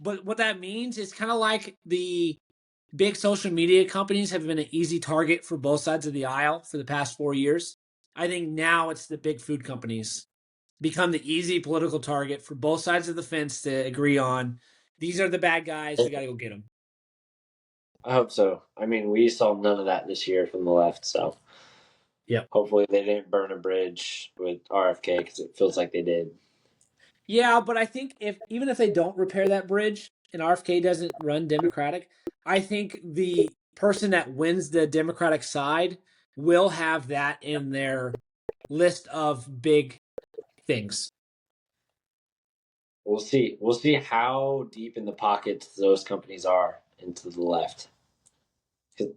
But what that means is kind of like the big social media companies have been an easy target for both sides of the aisle for the past 4 years. I think now it's the big food companies become the easy political target for both sides of the fence to agree on. These are the bad guys. We got to go get them. I hope so. I mean, we saw none of that this year from the left, so Yep. hopefully they didn't burn a bridge with RFK because it feels like they did. Yeah, but I think even if they don't repair that bridge and RFK doesn't run Democratic, I think the person that wins the Democratic side will have that in their list of big things. We'll see. We'll see how deep in the pockets those companies are into the left. 'Cause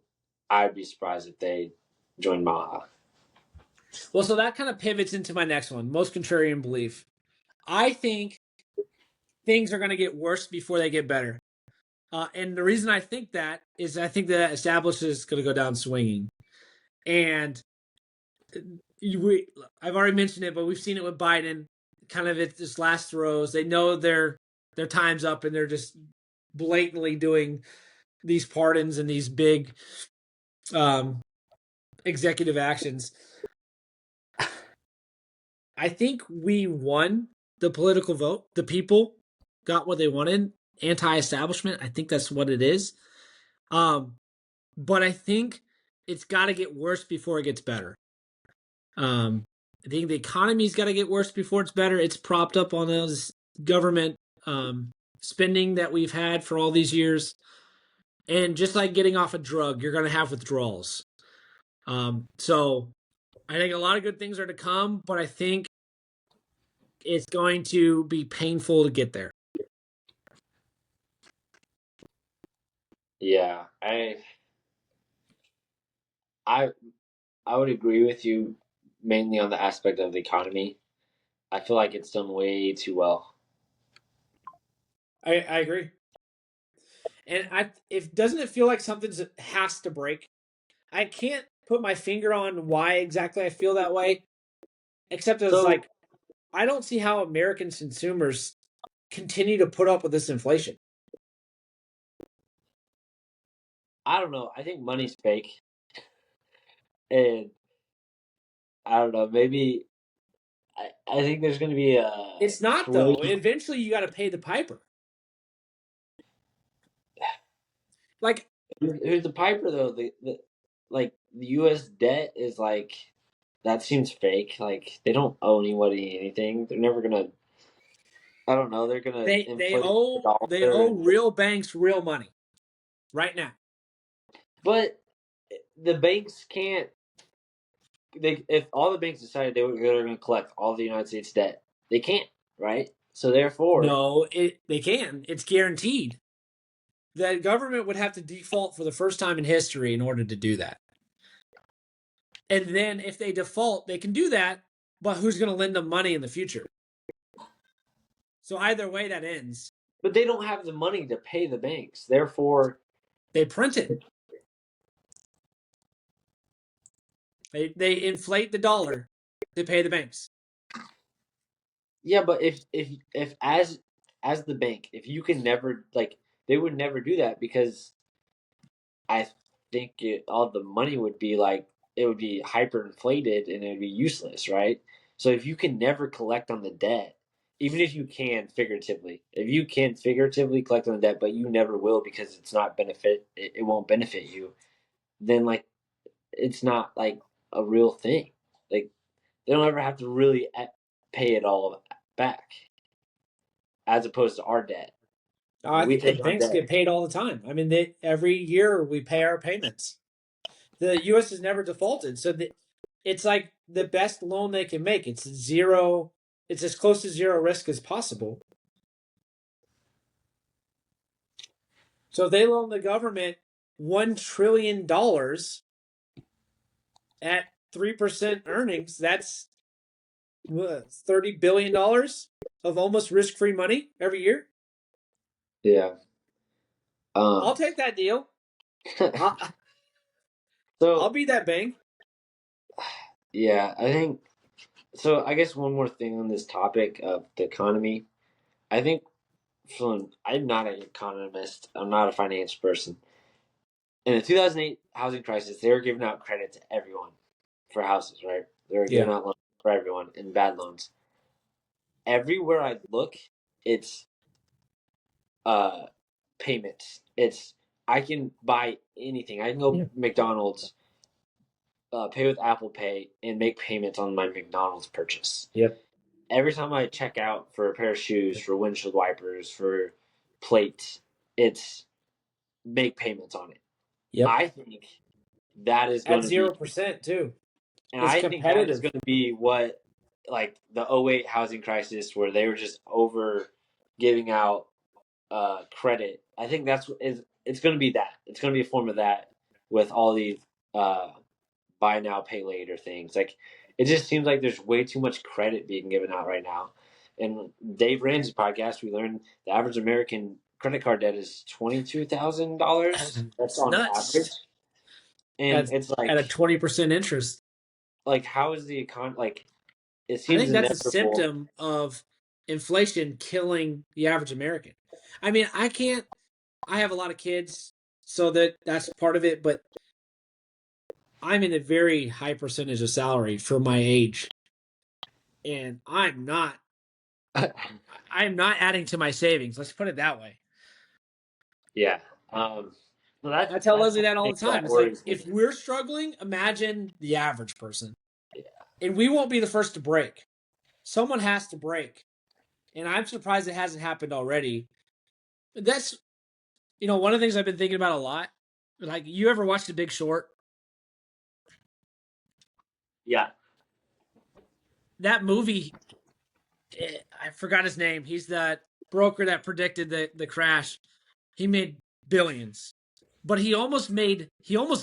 I'd be surprised if they join Maha. Well, so that kind of pivots into my next one, most contrarian belief. I think things are going to get worse before they get better. And the reason I think that is I think that establishment is going to go down swinging. And I've already mentioned it, but we've seen it with Biden. Kind of at this last throws, they know their time's up, and they're just blatantly doing these pardons and these big executive actions. I think we won the political vote. The people got what they wanted. Anti-establishment. I think that's what it is. But I think it's got to get worse before it gets better. I think the economy's got to get worse before it's better. It's propped up on those government spending that we've had for all these years. And just like getting off a drug, you're going to have withdrawals. So I think a lot of good things are to come, but I think it's going to be painful to get there. Yeah, I would agree with you mainly on the aspect of the economy. I feel like it's done way too well. I agree. And if doesn't it feel like something has to break? I can't put my finger on why exactly I feel that way, except as So like I don't see how American consumers continue to put up with this inflation. I don't know. I think money's fake, and I don't know. Maybe I think there's going to be a It's not though. collision. Eventually, you got to pay the piper. Like Who's the piper though? The like the U.S. debt is like that seems fake. Like they don't owe anybody anything. They're never gonna. I don't know. They're gonna they inflate the owe dollar, real banks real money right now. but the banks can't. They if all the banks decided they were going to collect all the United States debt, they can't, right? So therefore, No, they can. It's guaranteed. The government would have to default for the first time in history in order to do that. And then if they default, they can do that, but who's going to lend them money in the future? So either way, that ends. but they don't have the money to pay the banks. Therefore, They print it. They inflate the dollar to pay the banks. yeah. But if as the bank, if you can never like, they would never do that because I think all the money would be like it would be hyperinflated and it would be useless, right? So if you can never collect on the debt, even if you can figuratively, if you can figuratively collect on the debt, but you never will because it's not it won't benefit you, then like it's not like a real thing. Like they don't ever have to really pay it all back, as opposed to our debt. I We think the take on banks debt. get paid all the time. I mean, every year we pay our payments. The U.S. has never defaulted, so it's like the best loan they can make. It's zero. It's as close to zero risk as possible. So if they loan the government $1 trillion at 3% earnings, that's $30 billion of almost risk-free money every year. Yeah. I'll take that deal. I'll, I'll so be that bank. yeah, I think so. I guess one more thing on this topic of the economy. I think I'm not an economist. I'm not a finance person. In the 2008 housing crisis, they were giving out credit to everyone for houses, right? They were Yeah. giving out loans for everyone in bad loans. Everywhere I look, it's uh payments. It's I can buy anything. I can go Yeah. McDonald's, pay with Apple Pay, and make payments on my McDonald's purchase. Yep. Every time I check out for a pair of shoes, for windshield wipers, for plates, it's make payments on it. Yep. I think that is going At to be, 0% too. and It's I think that is competitive. going to be what, like the '08 housing crisis, where they were just over giving out credit. I think it's going to be that. It's going to be a form of that with all these uh, buy now, pay later things. Like it just seems like there's way too much credit being given out right now. And Dave Ramsey's podcast, we learned the average American credit card debt is $22,000. That's It's on average, nuts. and At it's at a 20% interest. like how is the econ like? It I seems think that's a inevitable. symptom of inflation killing the average American. I mean, I have a lot of kids, so that's part of it, but I'm in a very high percentage of salary for my age, and I'm not adding to my savings. Let's put it that way. Yeah. Um, well, I tell that's Leslie one that all thing the time. that It's like worries me. if we're struggling, imagine the average person. Yeah. And we won't be the first to break. Someone has to break. And I'm surprised it hasn't happened already. That's one of the things I've been thinking about a lot. Like, you ever watch The Big Short? Yeah. That movie, I forgot his name. He's the broker that predicted the crash. He made billions. But he almost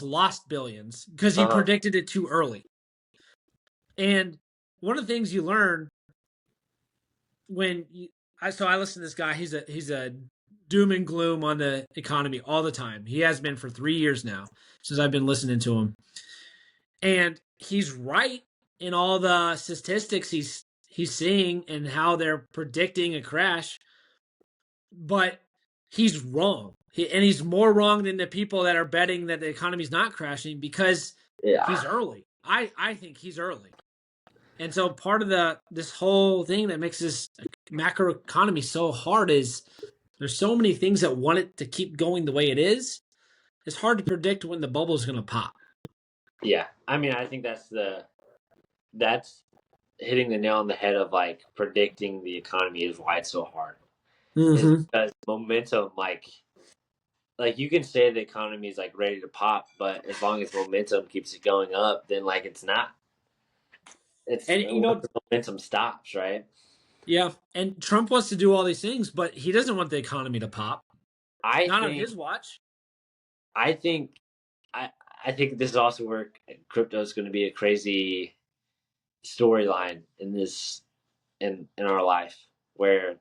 lost billions because he Uh-huh. predicted it too early. And one of the things you learn when I listen to this guy. He's a doom and gloom on the economy all the time. He has been for 3 years now since I've been listening to him, and he's right in all the statistics he's seeing and how they're predicting a crash, but he's wrong. And he's more wrong than the people that are betting that the economy's not crashing because Yeah. he's early. I think he's early. And so part of this whole thing that makes this macro economy so hard is there's so many things that want it to keep going the way it is. It's hard to predict when the bubble is going to pop. Yeah. I mean, I think that's hitting the nail on the head of like predicting the economy is why it's so hard. Is Mm-hmm. because momentum, like you can say the economy is like ready to pop, but as long as momentum keeps it going up, then like it's not. It's And once the momentum stops, right? yeah. And Trump wants to do all these things, but he doesn't want the economy to pop. I Not on think his watch. I think I I think this is also where crypto is going to be a crazy storyline in our life, where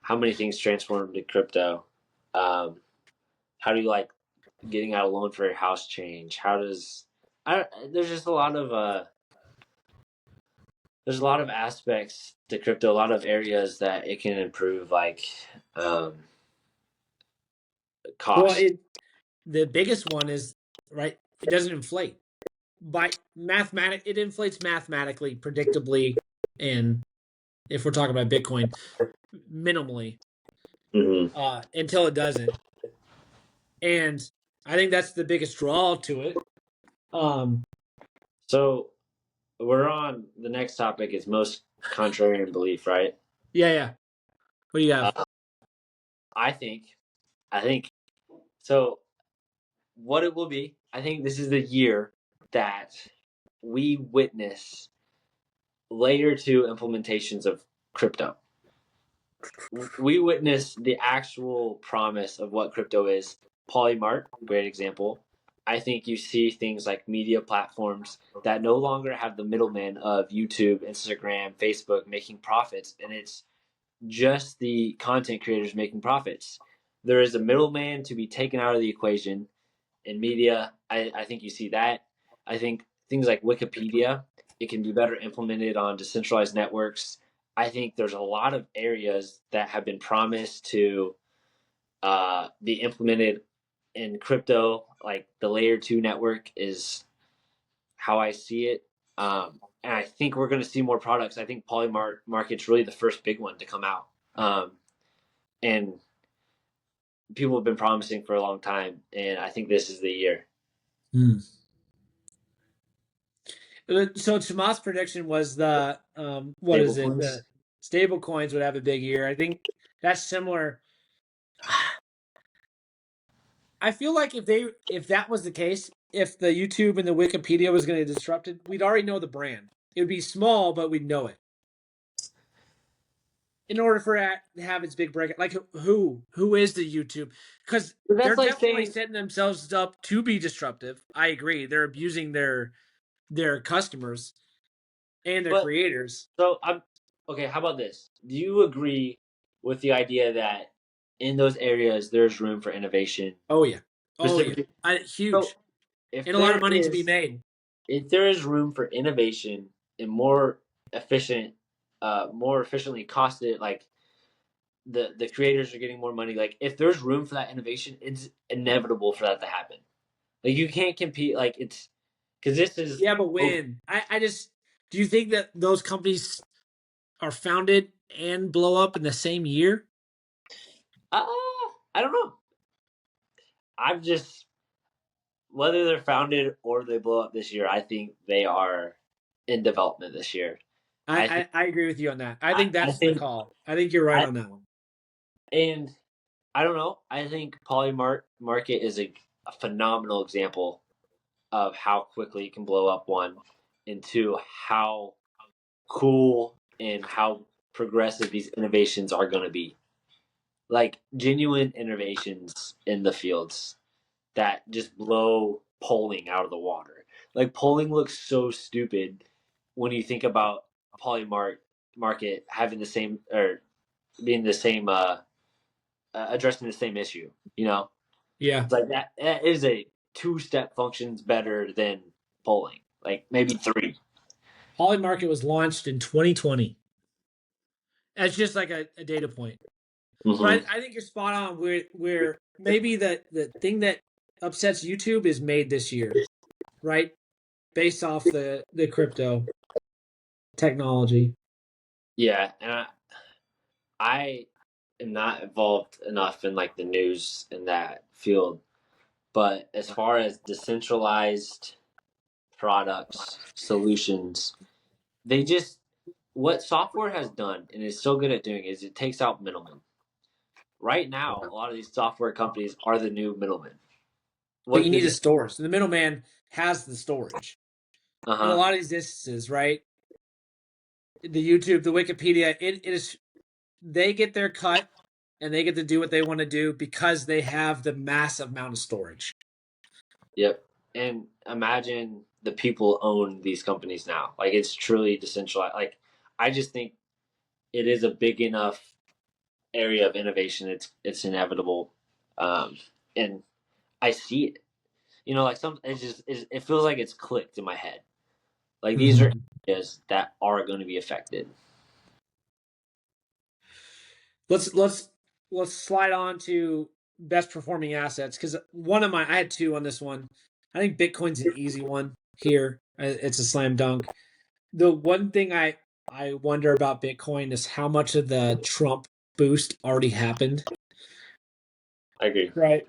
how many things transform to crypto. Um, how do you like getting out a loan for your house change? How does there's just a lot of there's a lot of aspects to crypto, a lot of areas that it can improve, like um, Well, cost. the biggest one is right. It doesn't inflate it inflates mathematically, predictably, and if we're talking about Bitcoin, minimally, Mm-hmm. until it doesn't. And I think that's the biggest draw to it. Um, So we're on the next topic is most contrarian belief, right? yeah, yeah. What do you have? Uh, I think, I think so. What it will be, I think this is the year that we witness layer two implementations of crypto. We witness the actual promise of what crypto is. Polymart, great example. I think you see things like media platforms that no longer have the middleman of YouTube, Instagram, Facebook making profits, and it's just the content creators making profits. There is a middleman to be taken out of the equation in media. I think you see that. I think things like Wikipedia, it can be better implemented on decentralized networks. I think there's a lot of areas that have been promised to be implemented in crypto, like the layer two network is how I see it. And I think we're going to see more products. I think Market's really the first big one to come out. And people have been promising for a long time. And I think this is the year. Hmm. So Chamath's prediction was the what Stable is it? coins. The stable coins would have a big year. I think that's similar. I feel like if that was the case, if the YouTube and the Wikipedia was going to disrupt it, we'd already know the brand. It would be small, but we'd know it. In order for it to have its big break, like who is the YouTube? Because But they're that's like definitely saying, setting themselves up to be disruptive. I agree. They're abusing their customers and their but creators. so I'm okay. How about this? Do you agree with the idea that in those areas there's room for innovation? Oh yeah, oh yeah, Specifically, so huge if and a lot of there money to be is made. if there is room for innovation and efficient, more efficiently costed, like the creators are getting more money. Like if there's room for that innovation, it's inevitable for that to happen. Like you can't compete. Like it's because this is. Yeah, but when I just do you think that those companies are founded and blow up in the same year? Uh, I don't know. I'm just whether they're founded or they blow up this year. I think they are in development this year. I think. I agree with you on that. I think I that's the think. call. I think you're right I on that one. and I don't know. I think Market is a phenomenal example of how quickly it can blow up. One, and two, how cool and how progressive these innovations are going to be. Like genuine innovations in the fields that just blow polling out of the water. Like polling looks so stupid when you think about Market having the same or being the same addressing the same issue. You know, Yeah, it's like that is a two-step functions better than polling. Like maybe three. Polymarket was launched in 2020. That's just like a data point. Mm-hmm. But I think you're spot on. Where maybe the thing that upsets YouTube is made this year, right? Based off the crypto technology. Yeah, and I am not involved enough in like the news in that field, but as far as decentralized products, solutions, they just what software has done and is so good at doing is it takes out middlemen. Right now, a lot of these software companies are the new middlemen. But What you need does a it? storage. So the middleman has the storage. Uh In a huh. lot of these instances, right? The YouTube, the Wikipedia, it is they get their cut and they get to do what they want to do because they have the massive amount of storage. Yep. And imagine the people own these companies now. Like it's truly decentralized. Like I just think it is a big enough area of innovation. It's inevitable, and I see it. You know, like it feels like it's clicked in my head. Like these are Mm-hmm. areas that are going to be affected. let's let's let's slide on to best performing assets because one of my I had two on this one. I think Bitcoin's an easy one here. It's a slam dunk. The one thing I wonder about Bitcoin is how much of the Trump boost already happened. I agree. Right.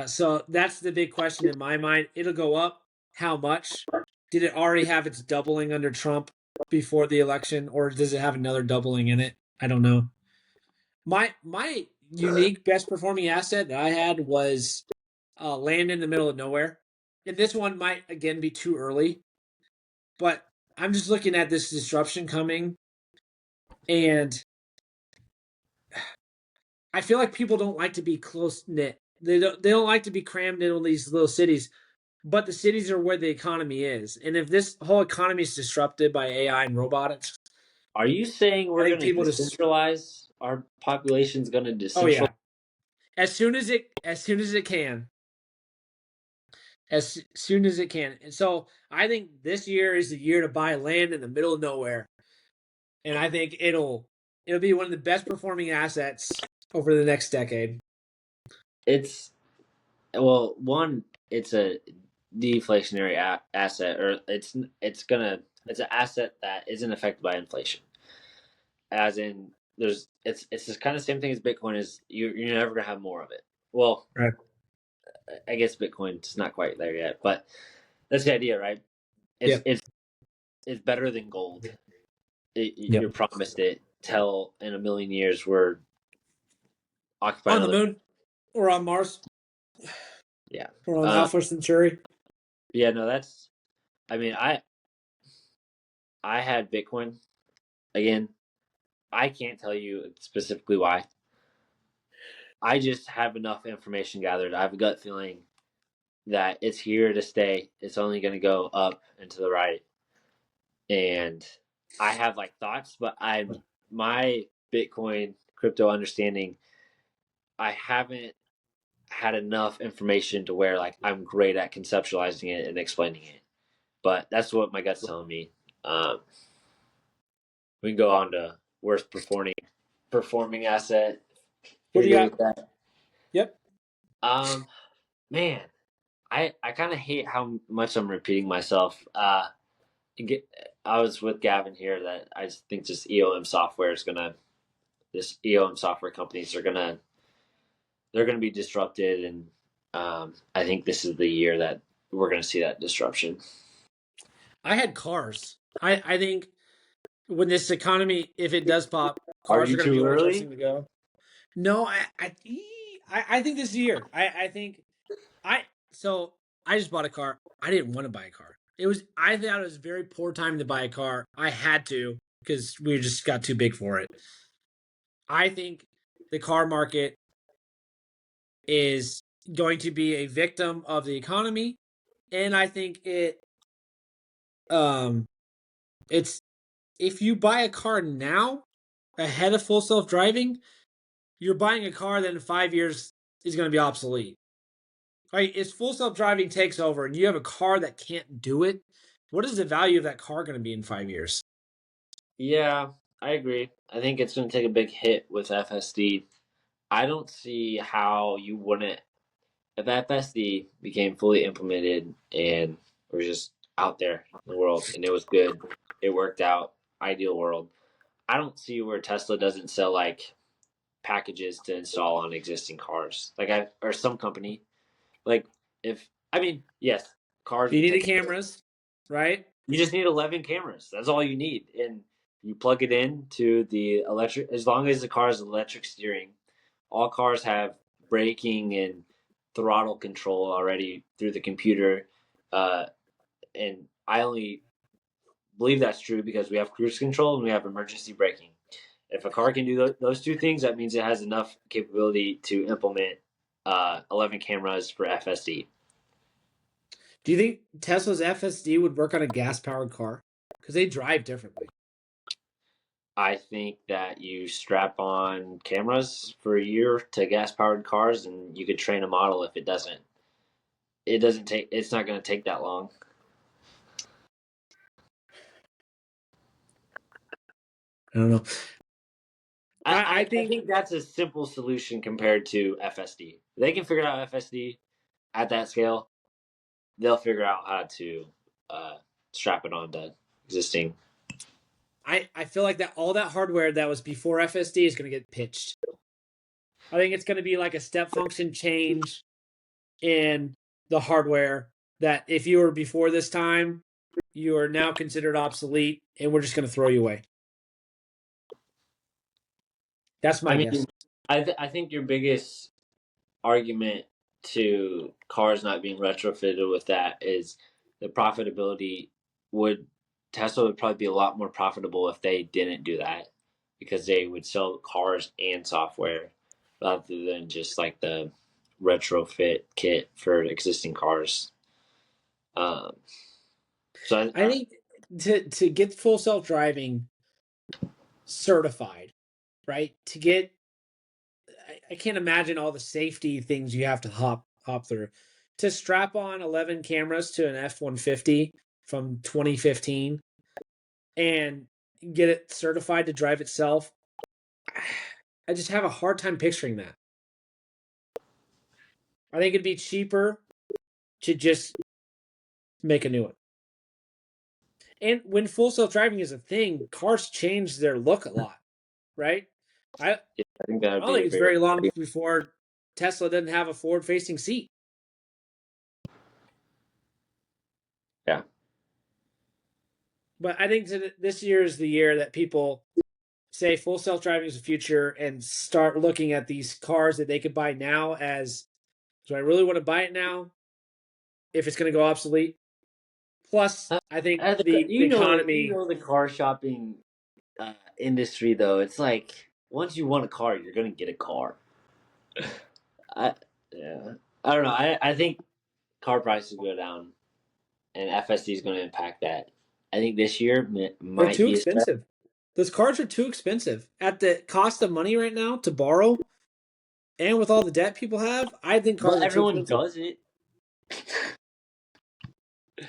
So that's the big question in my mind. It'll go up. How much? Did it already have its doubling under Trump before the election, or does it have another doubling in it? I don't know. My unique best performing asset that I had was land in the middle of nowhere. And this one might again be too early, but I'm just looking at this disruption coming, and I feel like people don't like to be close knit. They don't like to be crammed in all these little cities. But the cities are where the economy is, and if this whole economy is disrupted by AI and robotics, Are you saying I we're think going to people just decentralize? Our population's going to oh decentralize? yeah, as soon as it can, as soon as it can. And so I think this year is the year to buy land in the middle of nowhere, and I think it'll be one of the best performing assets over the next decade. It's well, one, it's a deflationary asset, or it's an asset that isn't affected by inflation. As in, it's this kind of same thing as Bitcoin is you're never gonna have more of it. Well, Right. I guess Bitcoin's not quite there yet, but that's the idea, right? It's Yep. it's it's better than gold. Yep. You're promised it till in a million years we're occupying On the another. moon or on Mars. Yeah. Or on Alpha Centauri. Yeah, no, that's I mean, I had Bitcoin again. I can't tell you specifically why. I just have enough information gathered. I have a gut feeling that it's here to stay. It's only going to go up and to the right. And I have like thoughts, but my Bitcoin crypto understanding, I haven't had enough information to where like I'm great at conceptualizing it and explaining it. But that's what my gut's telling me. Um, we can go on to worst performing asset. What You're do you good got? with that. Yep. Um, man, I kind of hate how much I'm repeating myself. I was with Gavin here that I just think this EOM software is gonna this EOM software companies are gonna they're gonna be disrupted, and I think this is the year that we're gonna see that disruption. I had cars. I think when this economy, if it does pop, Are cars are you going to be too the only first early? thing to go. No, I think this year. I think I so I just bought a car. I didn't want to buy a car. I thought it was very poor time to buy a car. I had to because we just got too big for it. I think the car market is going to be a victim of the economy, and I think um it's if you buy a car now ahead of full self driving, you're buying a car that in 5 years is going to be obsolete. Right? If full self driving takes over and you have a car that can't do it, what is the value of that car going to be in 5 years? Yeah, I agree. I think it's gonna take a big hit with FSD. I don't see how you wouldn't if FSD became fully implemented and was just out there in the world and it was good, it worked out, ideal world. I don't see where Tesla doesn't sell like packages to install on existing cars. Like I or some company. Like if I mean, yes, cars You will need the take cameras, right? you just need 11 cameras. That's all you need. And you plug it in to the electric as long as the car has electric steering. All cars have braking and throttle control already through the computer. Uh, and I only believe that's true because we have cruise control and we have emergency braking. If a car can do those two things, that means it has enough capability to implement 11 cameras for FSD. Do you think Tesla's FSD would work on a gas powered car? Because they drive differently. I think that you strap on cameras for a year to gas powered cars and you could train a model if it doesn't. It doesn't take, it's not going to take that long. I don't know. I, I I, I think think that's a simple solution compared to FSD. They can figure out FSD at that scale. They'll figure out how to uh, strap it onto existing. I feel like that all that hardware that was before FSD is going to get pitched. I think it's going to be like a step function change in the hardware that if you were before this time, you are now considered obsolete and we're just going to throw you away. That's I my mean, guess. I think your biggest argument to cars not being retrofitted with that is the profitability would Tesla would probably be a lot more profitable if they didn't do that because they would sell cars and software rather than just like the retrofit kit for existing cars. Um, so I think to get full self driving certified, right? To get I can't imagine all the safety things you have to hop through. To strap on 11 cameras to an F-150 from 2015 and get it certified to drive itself, I just have a hard time picturing that. I think it'd be cheaper to just make a new one. And when full self driving is a thing, cars change their look a lot, right? I yeah, I think that I would don't be think a it's bigger. very long before Tesla doesn't have a forward facing seat. Yeah. But I think this year is the year that people say full self driving is the future and start looking at these cars that they could buy now as Do I really want to buy it now if it's going to go obsolete? Plus, I think the You economy. know the car shopping industry though. It's like once you want a car, you're gonna get a car. I yeah. I don't know. I think car prices go down, and FSD is going to impact that. I think this year They're might too be a stretch. expensive. Those cars are too expensive at the cost of money right now to borrow, and with all the debt people have. I think cars But are too everyone expensive. does it.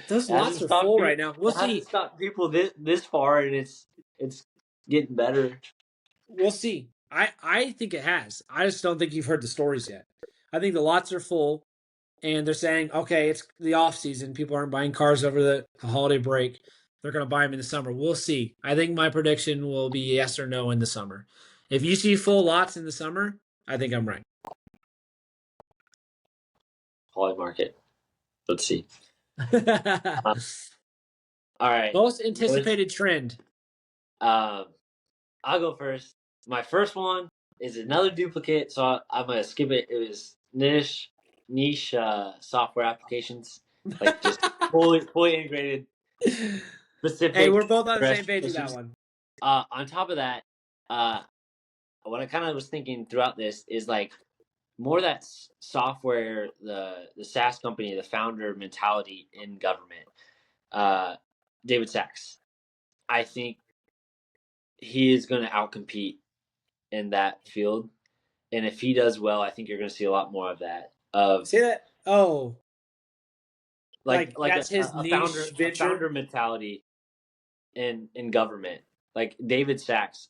Those It hasn't lots are stopped full right people. now. We'll It hasn't see. stopped people this far, and it's getting better. We'll see. I think it has. I just don't think you've heard the stories yet. I think the lots are full, and they're saying, okay, it's the off season. People aren't buying cars over the holiday break. They're going to buy them in the summer. We'll see. I think my prediction will be yes or no in the summer. If you see full lots in the summer, I think I'm right. Holly market. Let's see. Uh, all right. Most Let's, anticipated trend. um, I'll go first. My first one is another duplicate, so I'm gonna skip it. It was niche software applications, like just fully integrated Hey, specific we're both on the same REST page with that issues. one. On top of that, uh, what I kind of was thinking throughout this is like more that software, the SaaS company, the founder mentality in government. Uh, David Sachs, I think he is going to outcompete in that field, and if he does well, I think you're going to see a lot more of that. Of Say that. Oh, like like that's his niche a venture. founder mentality in government, like David Sachs.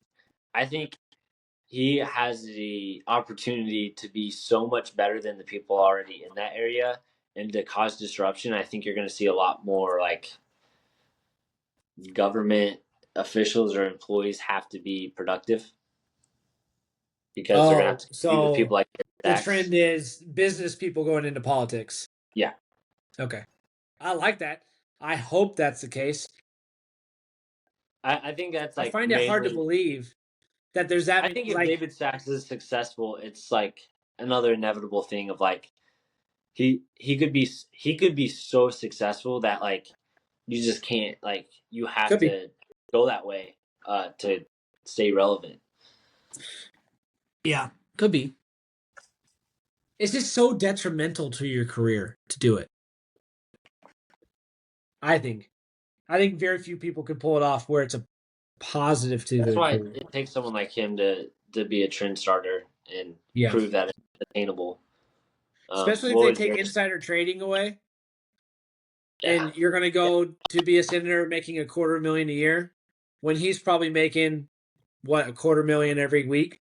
I think he has the opportunity to be so much better than the people already in that area and to cause disruption. I think you're going to see a lot more like government officials or employees have to be productive because they're going to have Oh, to compete with so people like the Sachs. trend is business people going into politics. Yeah. Okay. I like that. I hope that's the case. I think that's I like find it hard to mainly. believe that there's that I many, think if like, David Sachs is successful, it's like another inevitable thing of like he could be so successful that like you just can't like you have could be. to go that way to stay relevant. Yeah, could be. It's just so detrimental to your career to do it. I think. I think very few people could pull it off where it's a positive to That's their why career. it takes someone like him to be a trend starter and Yeah. prove that it's attainable. Especially if What they was take yours? insider trading away Yeah, and you're going to go to be a senator making $250,000 a year when he's probably making, what, $250,000 every week?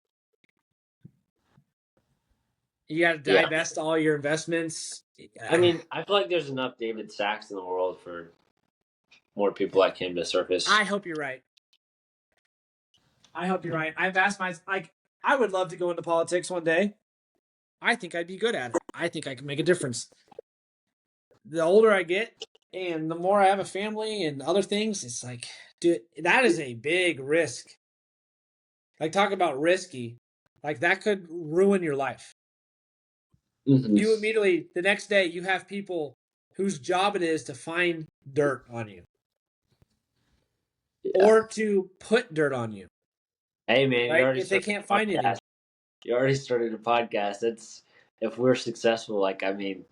You got to yeah. divest all your investments. I mean, I feel like there's enough David Sachs in the world for more people like him to surface. I hope you're right. I hope you're right. I've asked like, I would love to go into politics one day. I think I'd be good at it. I think I can make a difference. The older I get and the more I have a family and other things, it's like, dude, that is a big risk. Like, talk about risky. Like, that could ruin your life. Hmm. You immediately, the next day, you have people whose job it is to find dirt on you Yeah. or to put dirt on you, Hey man, you right? already If they started can't a find podcast. anything. You already started a podcast. That's if we're successful. Like I mean,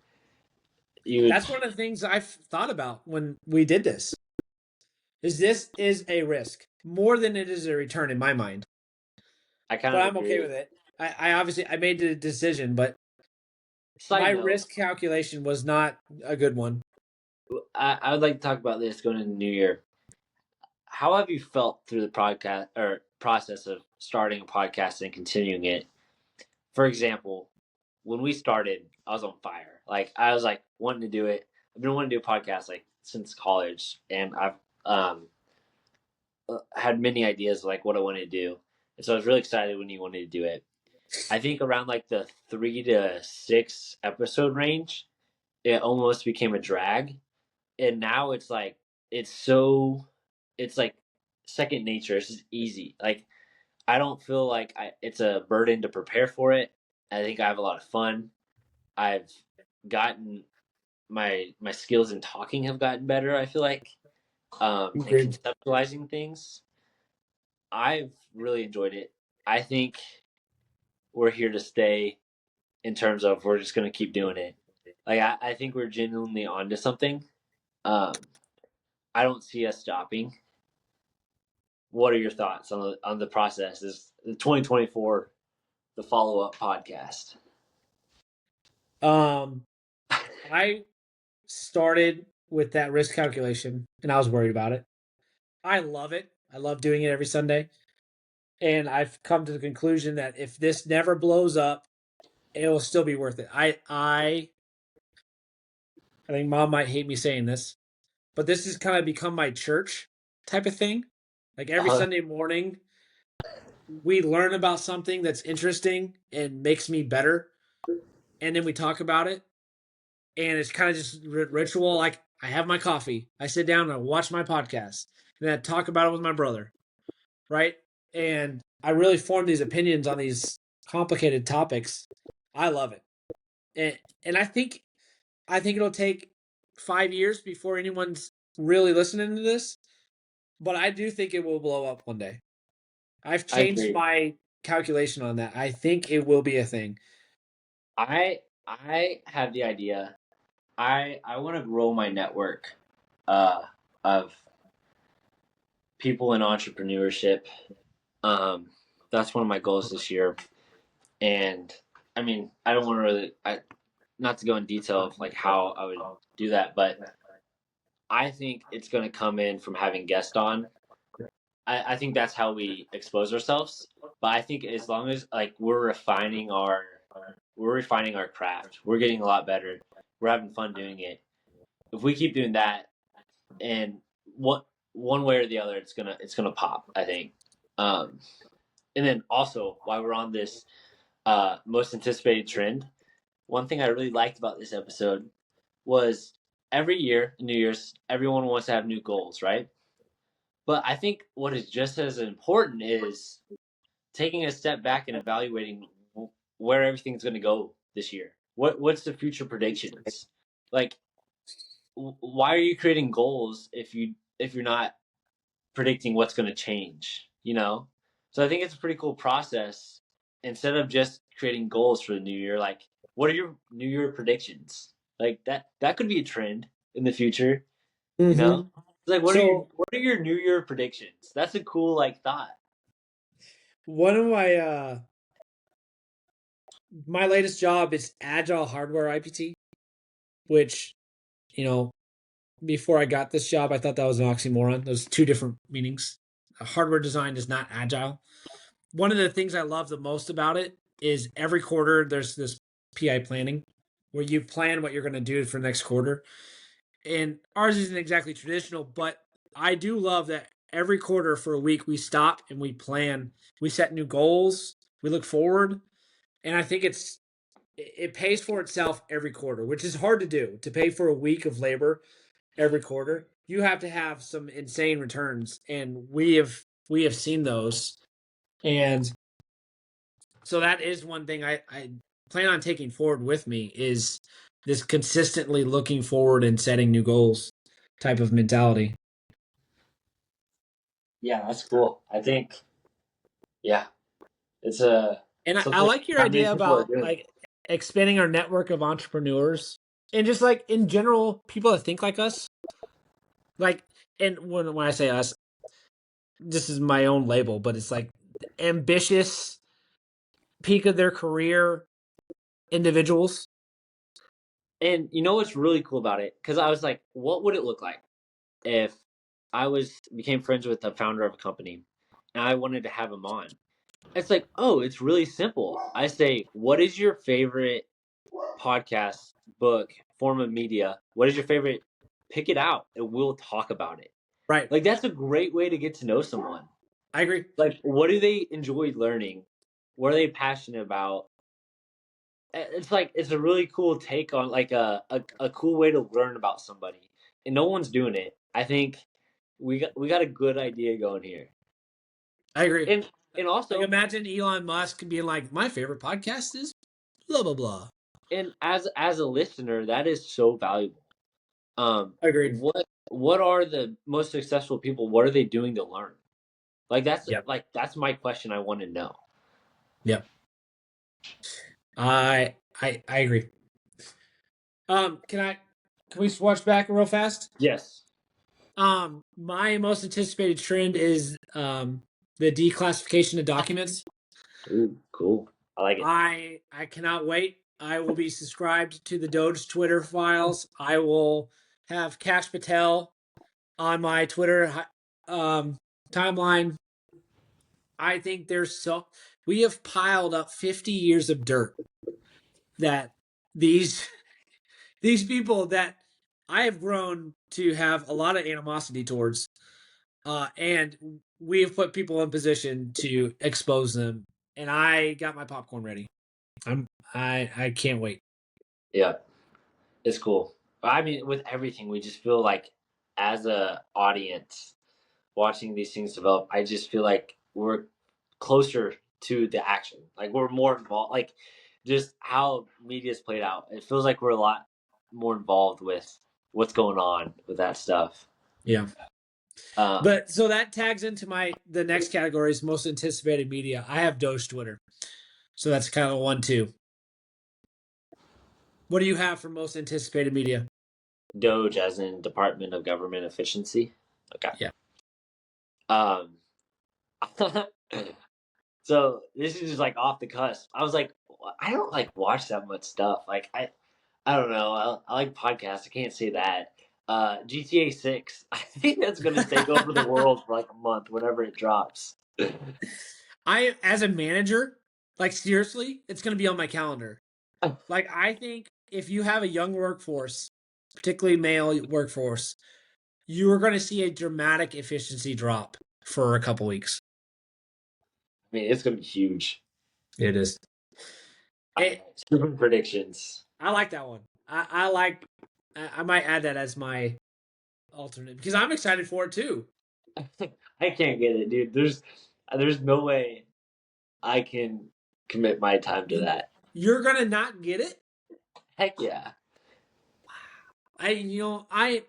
you would. That's one of the things I've thought about when we did this. This is a risk more than it is a return in my mind, I kind but of I'm okay agree. with it. I obviously I made the decision, but my Side note, risk calculation was not a good one. I would like to talk about this going into the new year. How have you felt through the podcast or process of starting a podcast and continuing it? For example, when we started, I was on fire. Like I was like wanting to do it. I've been wanting to do a podcast like since college, and I've um, had many ideas like what I wanted to do, and so I was really excited when you wanted to do it. I think around like the 3 to 6 episode range, it almost became a drag, and now it's like it's so it's like second nature. It's just easy. Like I don't feel like it's a burden to prepare for it. I think I have a lot of fun. I've gotten my skills in talking have gotten better, I feel like, and Agreed. conceptualizing things. I've really enjoyed it. I think we're here to stay in terms of we're just going to keep doing it. Like, I think we're genuinely onto something. Um, I don't see us stopping. What are your thoughts on the process? Is the 2024 the follow up podcast? Um, I started with that risk calculation, and I was worried about it. I love it. I love doing it every Sunday, and I've come to the conclusion that if this never blows up, it will still be worth it. I think Mom might hate me saying this, but this has kind of become my church type of thing. Like every Uh, Sunday morning, we learn about something that's interesting and makes me better, and then we talk about it. And it's kind of just ritual. Like I have my coffee, I sit down and I watch my podcast, and then I talk about it with my brother, right? And I really form these opinions on these complicated topics. I love it, and I think it'll take 5 years before anyone's really listening to this, but I do think it will blow up one day. I've I changed agree. my calculation on that. I think it will be a thing. I have the idea. I want to grow my network uh, of people in entrepreneurship. Um, that's one of my goals this year. And I mean, I don't want to not to go in detail of like how I would do that, but I think it's going to come in from having guests on. I think that's how we expose ourselves. But I think as long as like we're refining our craft, we're getting a lot better. We're having fun doing it. If we keep doing that, and one way or the other, it's gonna pop. I think. Um, and then also while we're on this most anticipated trend, one thing I really liked about this episode was every year, New Year's, everyone wants to have new goals, right? But I think what is just as important is taking a step back and evaluating where everything's going to go this year. What's the future predictions? Like, why are you creating goals if you're not predicting what's going to change? You know, so I think it's a pretty cool process. Instead of just creating goals for the new year, like what are your New Year predictions? Like that could be a trend in the future. You Mm-hmm. know, it's like So what are your New Year predictions? That's a cool like thought. one of my latest job is agile hardware IPT, which you know before I got this job, I thought that was an oxymoron. Those two different meanings. Hardware design is not agile. One of the things I love the most about it is every quarter there's this PI planning where you plan what you're going to do for next quarter. And ours isn't exactly traditional, but I do love that every quarter for a week we stop and we plan. We set new goals. We look forward, and I think it pays for itself every quarter, which is hard to do. To pay for a week of labor every quarter, you have to have some insane returns, and we have seen those. And so that is one thing I plan on taking forward with me is this consistently looking forward and setting new goals type of mentality. Yeah, that's cool. I think yeah, it's a And I something like your not many idea people are about doing. like expanding our network of entrepreneurs and just like in general people that think like us. Like, and when I say us, this is my own label, but it's like ambitious, peak of their career individuals. And you know what's really cool about it? Because I was like, what would it look like if I was became friends with the founder of a company and I wanted to have him on? It's like, oh, it's really simple. I say, what is your favorite podcast, book, form of media? What is your favorite? Pick it out and we'll talk about it. Right. Like that's a great way to get to know someone. I agree. Like, what do they enjoy learning? What are they passionate about? It's like it's a really cool take on like a cool way to learn about somebody, and no one's doing it. I think we got a good idea going here, I agree. and Like also imagine Elon Musk being like, my favorite podcast is blah blah blah. and as a listener, that is so valuable. Agreed. What are the most successful people? What are they doing to learn? Yep. That's my question. I want to know. Yep. I agree. Can we swatch back real fast? Yes. My most anticipated trend is the declassification of documents. Ooh, cool. I like it. I cannot wait. I will be subscribed to the Doge Twitter files. I will have Cash Patel on my Twitter timeline. I think we have piled up 50 years of dirt that these these people that I have grown to have a lot of animosity towards, and we have put people in position to expose them. And I got my popcorn ready. I can't wait. Yeah, it's cool. I mean, with everything, we just feel like as a audience watching these things develop, I just feel like we're closer to the action. Like we're more involved. Like just how media's played out. It feels like we're a lot more involved with what's going on with that stuff. Yeah. Um, But so that tags into the next category is most anticipated media. I have Doge Twitter. So that's kind of one too. What do you have for most anticipated media? Doge, as in Department of Government Efficiency. Okay. Yeah. Um, so this is just like off the cusp. I was like, I don't like watch that much stuff. Like I don't know. I like podcasts. I can't say that. GTA 6. I think that's gonna take over the world for like a month whenever it drops. I, as a manager, like seriously, it's going to be on my calendar. Like I think if you have a young workforce, particularly male workforce, you are going to see a dramatic efficiency drop for a couple weeks. I mean, it's gonna be huge. It is. Super predictions. I like that one. I like. I might add that as my alternate because I'm excited for it too. I can't get it, dude. There's no way I can commit my time to that. You're gonna not get it. Heck yeah.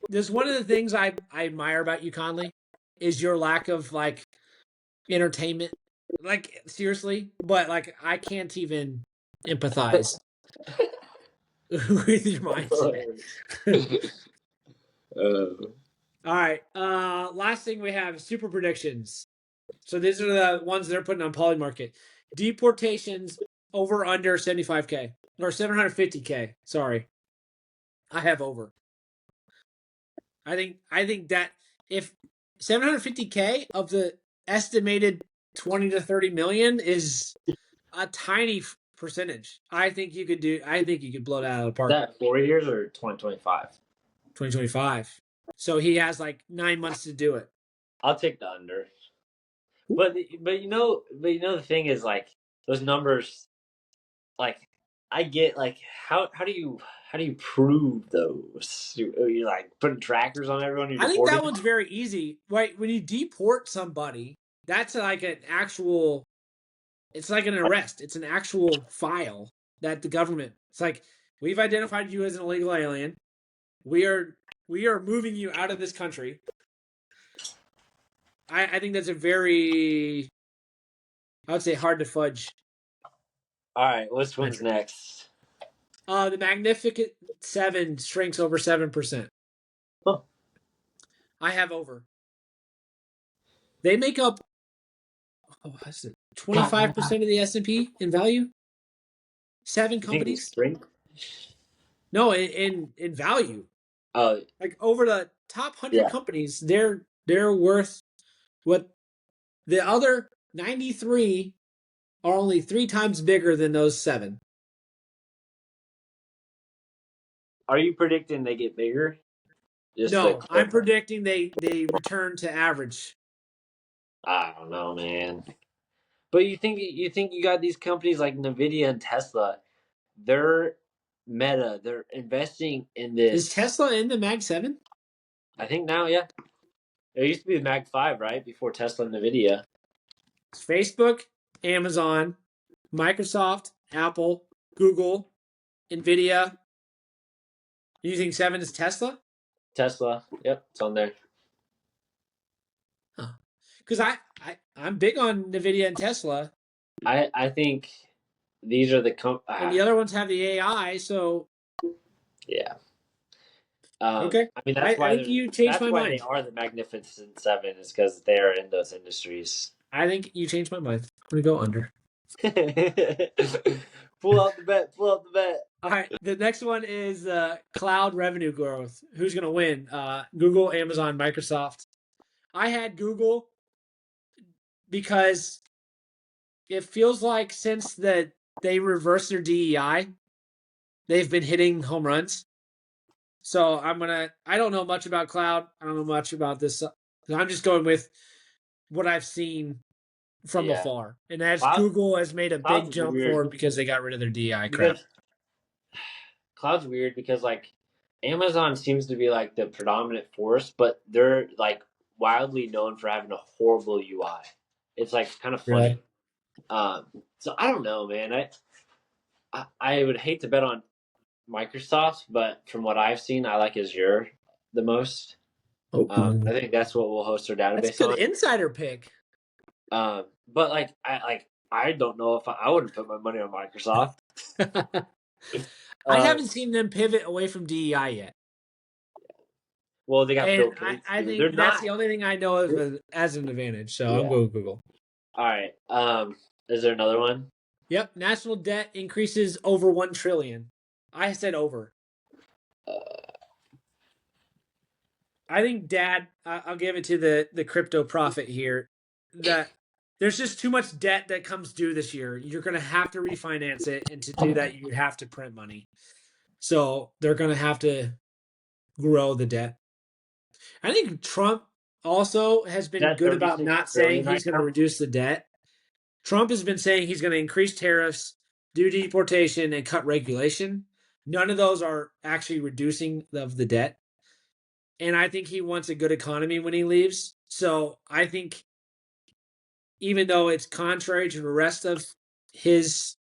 There's one of the things I admire about you, Conley, is your lack of like entertainment. Like seriously, but like I can't even empathize with your mindset. All right. Last thing we have super predictions. So these are the ones they're putting on Polymarket. Deportations over under 75K or 750K. Sorry. I have over. I think that if 750K of the estimated 20 to 30 million is a tiny percentage. I think you could blow it out of the Is park. that 4 years or 2025? 2025. So he has like 9 months to do it. I'll take the under. But the thing is like those numbers like I get like how do you prove those? You're like putting trackers on everyone you're I think that deporting? one's very easy. Right? When you deport somebody, that's like an actual it's like an arrest. It's an actual file that the government. It's like we've identified you as an illegal alien. We are moving you out of this country. I think that's a very I would say hard to fudge. All right, which one's next? The Magnificent Seven shrinks over 7%. Huh. I have over. They make up 25% of the S&P in value. 7 companies. No, in value. Like over the top 100 companies, they're worth what the other 93 are only 3 times bigger than those 7. Are you predicting they get bigger? No, I'm predicting they return to average. I don't know, man. But you think you got these companies like Nvidia and Tesla, they're they're investing in this. Is Tesla in the Mag 7? I think now, yeah. It used to be the Mag 5, right? Before Tesla and Nvidia. It's Facebook, Amazon, Microsoft, Apple, Google, NVIDIA. You think 7 is Tesla? Tesla. Yep, it's on there. Huh. Because I'm big on NVIDIA and Tesla. I think these are the And the other ones have the AI, so yeah. okay. I mean I think you changed that's my why they mind. are the Magnificent Seven, is because they are in those industries. I think you changed my mind. I'm gonna go under. Pull out the bet. Pull out the bet. All right. The next one is cloud revenue growth. Who's gonna win? Google, Amazon, Microsoft. I had Google because it feels like since they reversed their DEI, they've been hitting home runs. So I don't know much about cloud. I don't know much about this. I'm just going with what I've seen from Yeah, afar. And as cloud Google has made a big cloud's jump weird forward because they got rid of their DEI crap. because cloud's weird because like Amazon seems to be like the predominant force, but they're like wildly known for having a horrible UI. It's like kind of funny. Really? Um, so I don't know, man. I would hate to bet on Microsoft, but from what I've seen, I like Azure the most. I Oh, think that's what we'll host our that's a database good on. insider pick. But I don't know if I wouldn't put my money on Microsoft. I Uh, haven't seen them pivot away from DEI yet. well, they got And Bill Gates, I dude. They're think that's not. the only thing I know of as an advantage. So I'm Yeah. going with Google. All right. Is there another one? Yep. National debt increases over 1 trillion. I said over. I think Dad, I'll give it to the crypto prophet here, that there's just too much debt that comes due this year. You're going to have to refinance it. And to do that, you have to print money. So they're going to have to grow the debt. I think Trump also has Is been that good about 36 not saying trillion he's right going to now? reduce the debt. Trump has been saying he's going to increase tariffs, do deportation, and cut regulation. None of those are actually reducing of the debt. And I think he wants a good economy when he leaves. So I think even though it's contrary to the rest of his,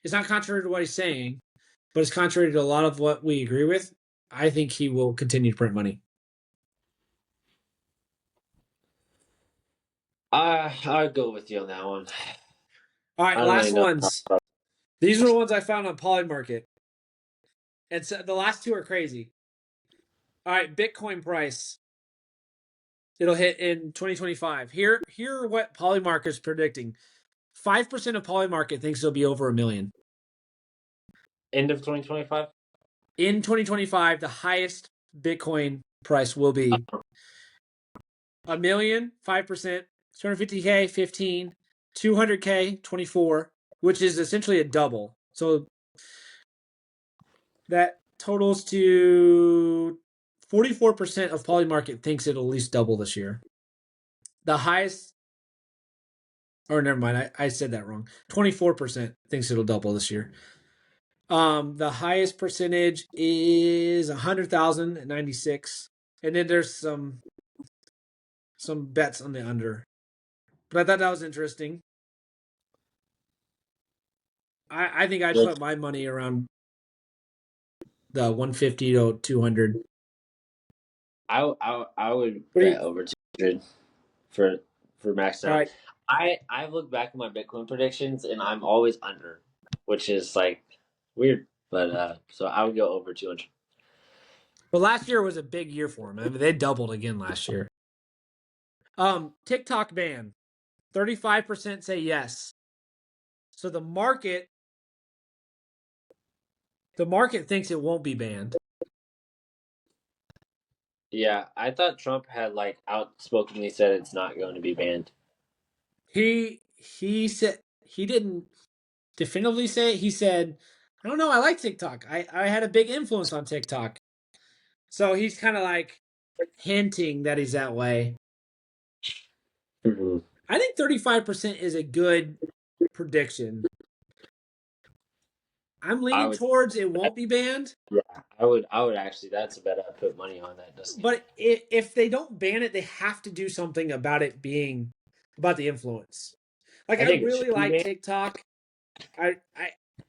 it's not contrary to what he's saying, but it's contrary to a lot of what we agree with. I think he will continue to print money. I'll go with you on that one. All I right, don't really last know. ones. These are the ones I found on Polymarket. And so the last two are crazy. All right, Bitcoin price. It'll hit in 2025. Here are what Polymarket is predicting. 5% of Polymarket thinks it'll be over $1 million. End of 2025. In 2025, the highest Bitcoin price will be $1 million, 5%, 250K, 15, 200K, 24, which is essentially a double. So that totals to 44% of Polymarket thinks it'll at least double this year. The highest, or never mind, I said that wrong. 24% thinks it'll double this year. The highest percentage is 100,000 at 96, and then there's some bets on the under. But I thought that was interesting. I think I'd put my money around the 150 to 200. I would What do you? bet over 200 for max All out. right. I've looked back at my Bitcoin predictions and I'm always under, which is like weird. But so I would go over 200. But last year was a big year for them. I mean, they doubled again last year. TikTok ban. 35% say yes. So the market thinks it won't be banned. Yeah, I thought Trump had like outspokenly said it's not going to be banned. He said he didn't definitively say it. He said, I don't know, I like TikTok. I had a big influence on TikTok. So he's kind of like hinting that he's that way. Mm-hmm. I think 35% is a good prediction. I'm I leaning would, towards it won't be banned. yeah, I would actually. That's a bet I'd put money on that doesn't get But if they don't ban it, they have to do something about it being about the influence. Like banned. I I think it should really be like banned. TikTok. I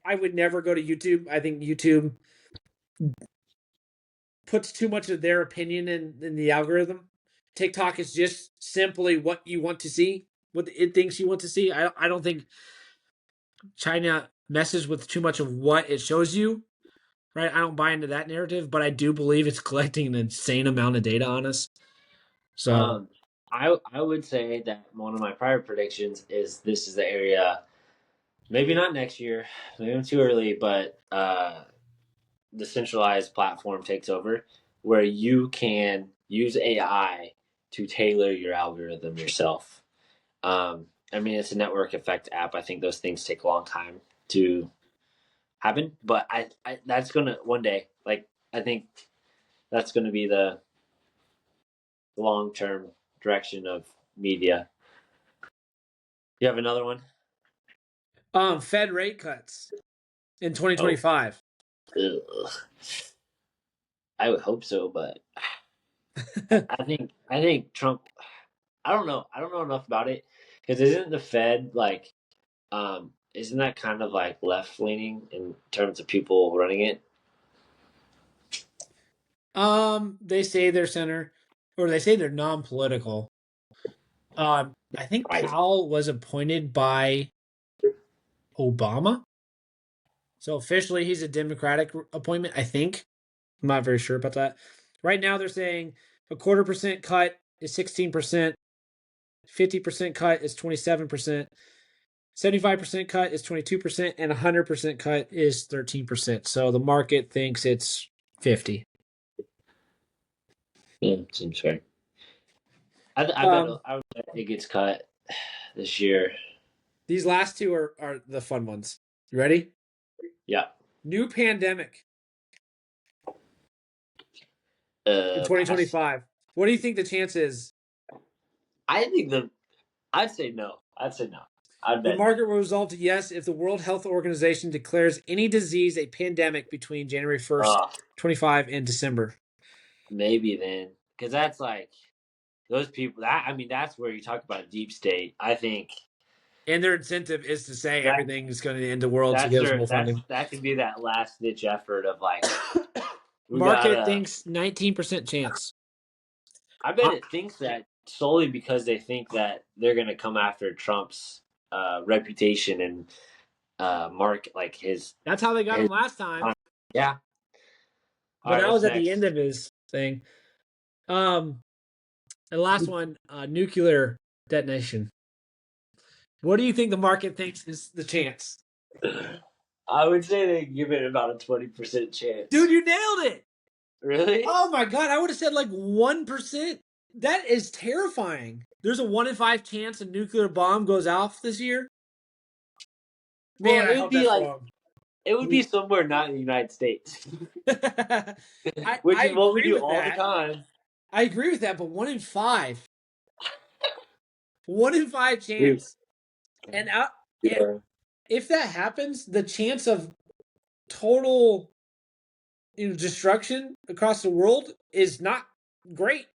I would never go to YouTube. I think YouTube puts too much of their opinion in the algorithm. TikTok is just simply what you want to see, what it thinks you want to see. I don't think China messes with too much of what it shows you, right? I don't buy into that narrative, but I do believe it's collecting an insane amount of data on us. So, Um, I would say that one of my prior predictions is this is the area. Maybe not next year. Maybe I'm too early, but the centralized platform takes over, where you can use AI to tailor your algorithm yourself. I mean, it's a network effect app. I think those things take a long time to happen, but I that's gonna one day. Like I think that's gonna be the long term direction of media. You have another one? Fed rate cuts in Oh, 2025. ugh. I would hope so, but I think Trump. I don't know. I don't know enough about it because isn't the Fed like isn't that kind of like left leaning in terms of people running it? They say they're center, or they say they're non-political. I think Right. Powell was appointed by Obama, so officially he's a Democratic appointment. I think. I'm not very sure about that. Right now, they're saying a 0.25% cut is 16%, 50% cut is 27%, 75% cut is 22%, and 100% cut is 13%. So the market thinks it's 50. Yeah, seems fair. I bet Um, I would bet it gets cut this year. these last two are the fun ones. You ready? Yeah. New pandemic in Pass. 2025. What do you think the chance is? I think the. I'd say no. I'd say no. I'd The bet no. market will resolve to yes if the World Health Organization declares any disease a pandemic between January 1st, Oh, 25 and December. maybe then, because that's like those people. That I mean, that's where you talk about a deep state. I think And their incentive is to say that everything is going to end the world to that's give us their more funding. that could be that last ditch effort of like we Market gotta. thinks 19% chance. I bet Uh, it thinks that solely because they think that they're gonna come after Trump's reputation and mark like That's how they got him his. last time. Yeah. All But right. that What's was at the end next? of his thing. Um, the last one, nuclear detonation. What do you think the market thinks is the chance? I would say they give it about a 20% Dude, chance. you nailed it. Really? Oh my God. I would have said like 1%. That is terrifying. There's a 1 in 5 chance a nuclear bomb goes off this year. Well, Man, I hope that's wrong. it would be somewhere not in the United States, which I is what we agree do with all the that. time. I agree with that, but 1 in 5. 1 in 5 Dude, chance. And yeah, if that happens, the chance of total destruction across the world is not great.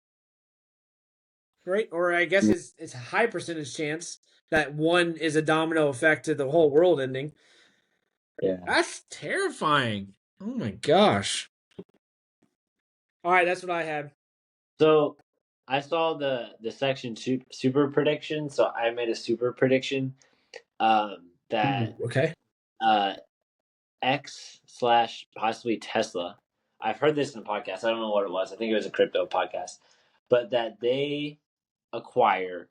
Right? Or I guess it's a high percentage chance that one is a domino effect to the whole world ending. yeah. That's terrifying. Oh my gosh. All right, that's what I had. So I saw the section super prediction. So I made a super prediction that Ooh, okay. uh, X slash possibly Tesla. I've heard this in a podcast. I don't know what it was. I think it was a crypto podcast, but that they acquire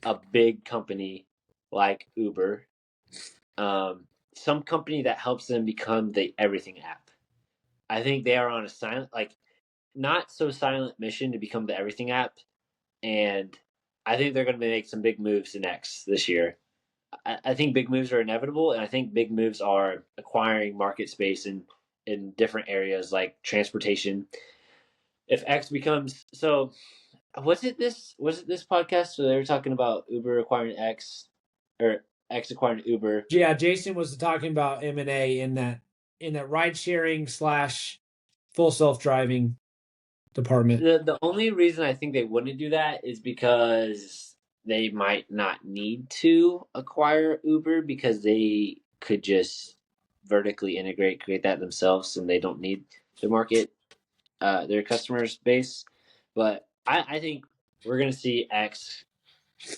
a big company like Uber, some company that helps them become the everything app. I think they are on a silent, like not so silent mission to become the everything app, and I think they're going to make some big moves in X this year. I think big moves are inevitable, and I think big moves are acquiring market space in different areas like transportation. If X becomes so, was it this podcast where they were talking about Uber acquiring X or X acquiring Uber? Yeah, Jason was talking about M&A in that ride sharing slash full self driving department. The only reason I think they wouldn't do that is because they might not need to acquire Uber because they could just vertically integrate, create that themselves, and they don't need to market their customers base. But I think we're going to see X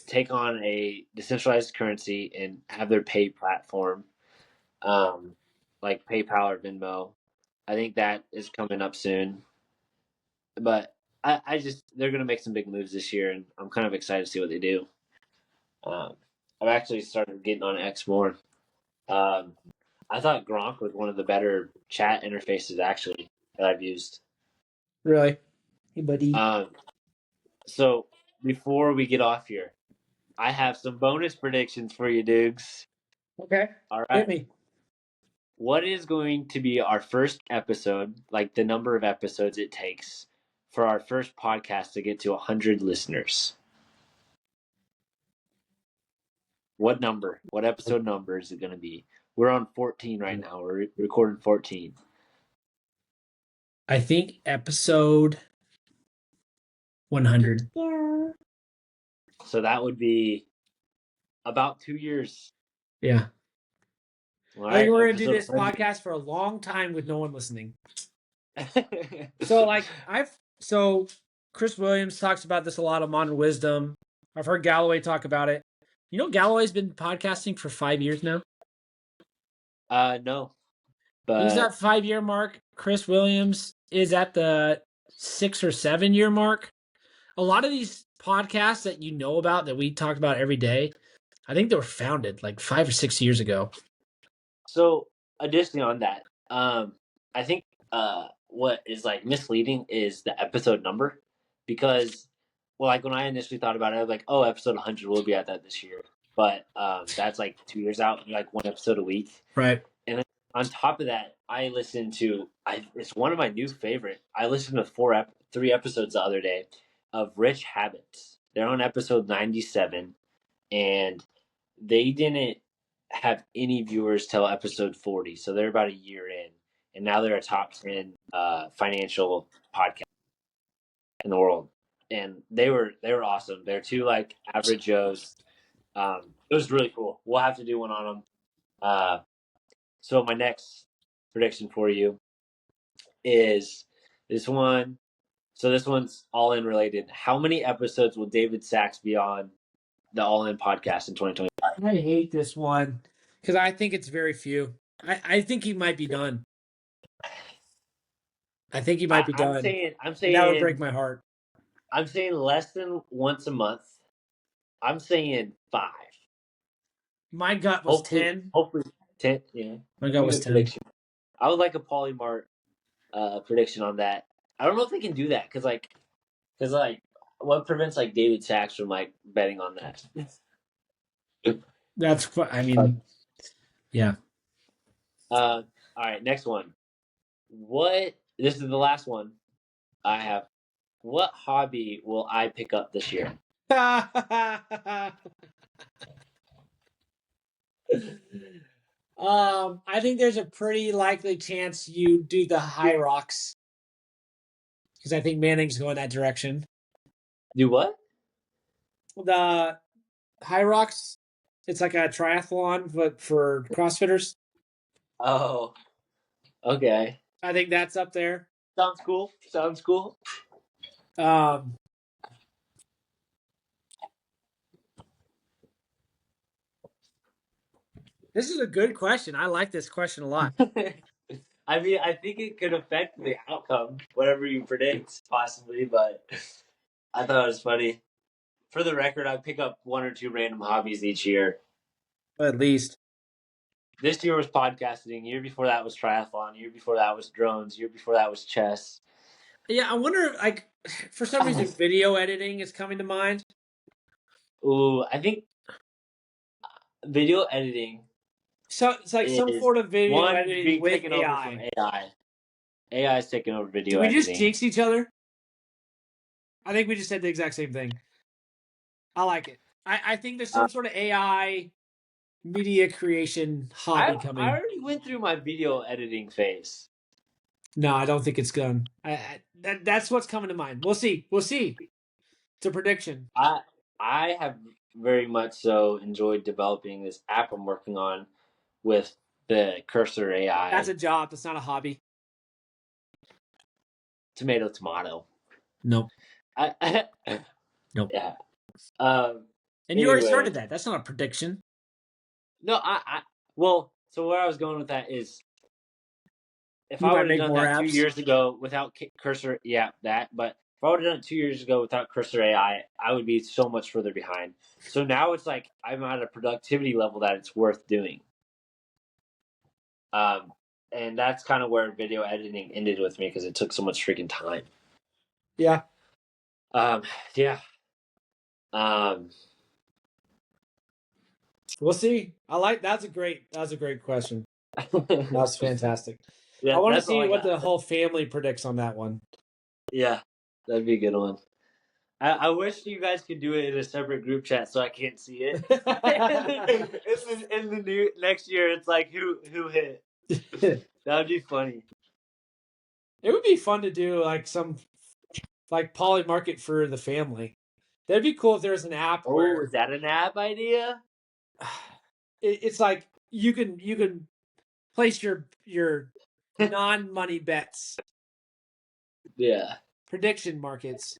take on a decentralized currency and have their pay platform, um, like PayPal or Venmo. I think that is coming up soon. But I just they're going to make some big moves this year, and I'm kind of excited to see what they do. Um, I've actually started getting on X more. Um, I thought Gronk was one of the better chat interfaces actually that I've used. Really? Hey, buddy. Um, so before we get off here, I have some bonus predictions for you, Dukes. Okay. All Hit right. me. What is going to be our first episode, like the number of episodes it takes for our first podcast to get to 100 listeners? What number? What episode number is it going to be? We're on 14 right now. We're recording 14. I think episode 100. So that would be about 2 years. Yeah. All I think right, we're gonna do episode this podcast for a long time with no one listening. 100. So Chris Williams talks about this a lot of Modern Wisdom. I've heard Galloway talk about it. You know, Galloway's been podcasting for 5 years now. No, He's but at 5 year mark. Chris Williams is at the 6 or 7 year mark. A lot of these podcasts that you know about that we talk about every day, I think they were founded like 5 or 6 years ago. so additionally on that, I think what is like misleading is the episode number because, well, like when I initially thought about it, I was like, oh, episode 100 will be at that this year, but that's like 2 years out, like one episode a week. Right. And then on top of that, I listened to it's one of my new favorite. I listened to 3 episodes the other day of Rich Habits. They're on episode 97, and they didn't have any viewers till episode 40, so they're about a year in, and now they're a top 10 financial podcast in the world, and they were awesome. They're two like average Joes. It was really cool. We'll have to do one on them. So my next prediction for you is this one. So this one's all in related. How many episodes will David Sachs be on the All In podcast in 2025? I hate this one because I think it's very few. I think he might be done. I think he might be I'm done. saying, I'm And that would break saying, my heart. I'm saying less than once a month. I'm saying 5. My gut was Hopefully, 10. hopefully 10. Yeah, My gut was good 10. prediction. I would like a Polymart prediction on that. I don't know if they can do that because what prevents like David Sachs from like betting on that? I mean, yeah. All right, next one. What? This is the last one I have. What hobby will I pick up this year? I think there's a pretty likely chance you do the high rocks because I think Manning's going that direction. Do what? The high rocks, it's like a triathlon, but for CrossFitters. Oh, okay. I think that's up there. Sounds cool. Sounds cool. Um, this is a good question. I like this question a lot. I mean, I think it could affect the outcome, whatever you predict, possibly. But I thought it was funny. For the record, I pick up 1 or 2 random hobbies each year. At least. This year was podcasting. Year before that was triathlon. Year before that was drones. Year before that was chess. Yeah, I wonder, like, for some reason, video editing is coming to mind. Ooh, I think video editing. So it's like some sort of video editing being with taken over from AI. AI. AI is taking over video Did we editing. just jinx each other? I think we just said the exact same thing. I like it. I think there's some sort of AI media creation hobby coming. I already went through my video editing phase. No, I don't think it's gone. That's what's coming to mind. We'll see. We'll see. It's a prediction. I have very much so enjoyed developing this app I'm working on with the cursor AI. That's a job. That's not a hobby. Tomato. Nope. I Nope. Yeah. And you already Anyway. started that. That's not a prediction. No, well, so where I was going with that is if You I might would have make done more that 2 apps. years ago without cursor, yeah, that. But if I would have done it 2 years ago without cursor AI, I would be so much further behind. So now it's like I'm at a productivity level that it's worth doing. And that's kind of where video editing ended with me because it took so much freaking time. Yeah. Yeah. We'll see. That's a great question. That's fantastic. Yeah, I want to that's all see I what got. the whole family predicts on that one. Yeah, that'd be a good one. I wish you guys could do it in a separate group chat so I can't see it. in the new next year, it's like who hit. That would be funny. It would be fun to do like some like Poly Market for the family. That'd be cool if there's an app Oh, where is that an app idea? it's like you can place your non-money bets, Yeah, prediction markets.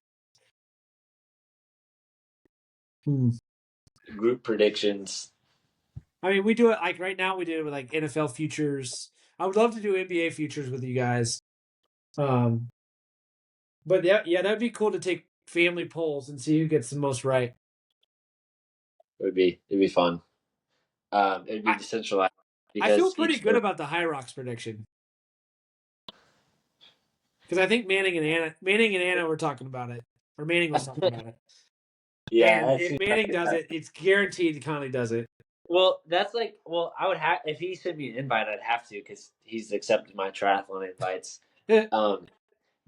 group predictions. I mean, we do it like right now. We do it with like NFL futures. I would love to do NBA futures with you guys. But yeah, that'd be cool to take family polls and see who gets the most right. It'd be fun. It'd be I, decentralized I feel because pretty good about the High Rocks prediction because I think Manning and Anna were talking about it, or Manning was talking about it. yeah, And that if seems like Manning does it, it's guaranteed Conley does it. well, that's like I would have if he sent me an invite, I'd have to because he's accepted my triathlon invites.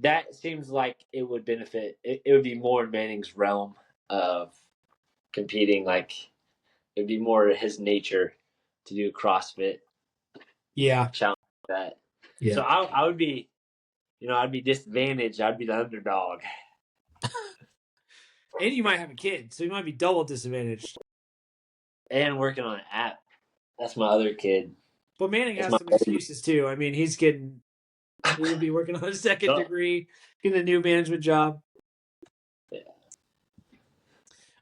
That seems like it would benefit. It would be more in Manning's realm of competing. Like it'd be more his nature to do CrossFit Yeah, challenge like that. yeah. So I would be, I'd be disadvantaged. I'd be the underdog. And you might have a kid, so you might be double disadvantaged. And working on an app. That's my other kid. But Manning That's has my some excuses too. I mean, he'll be working on a second degree, getting a new management job. Yeah.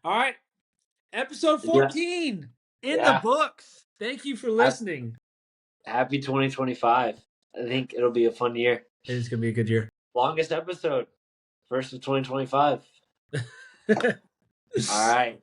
All right. Episode 14 in the books. Thank you for listening. Happy 2025. I think it'll be a fun year. It is going to be a good year. Longest episode. First of 2025. All right.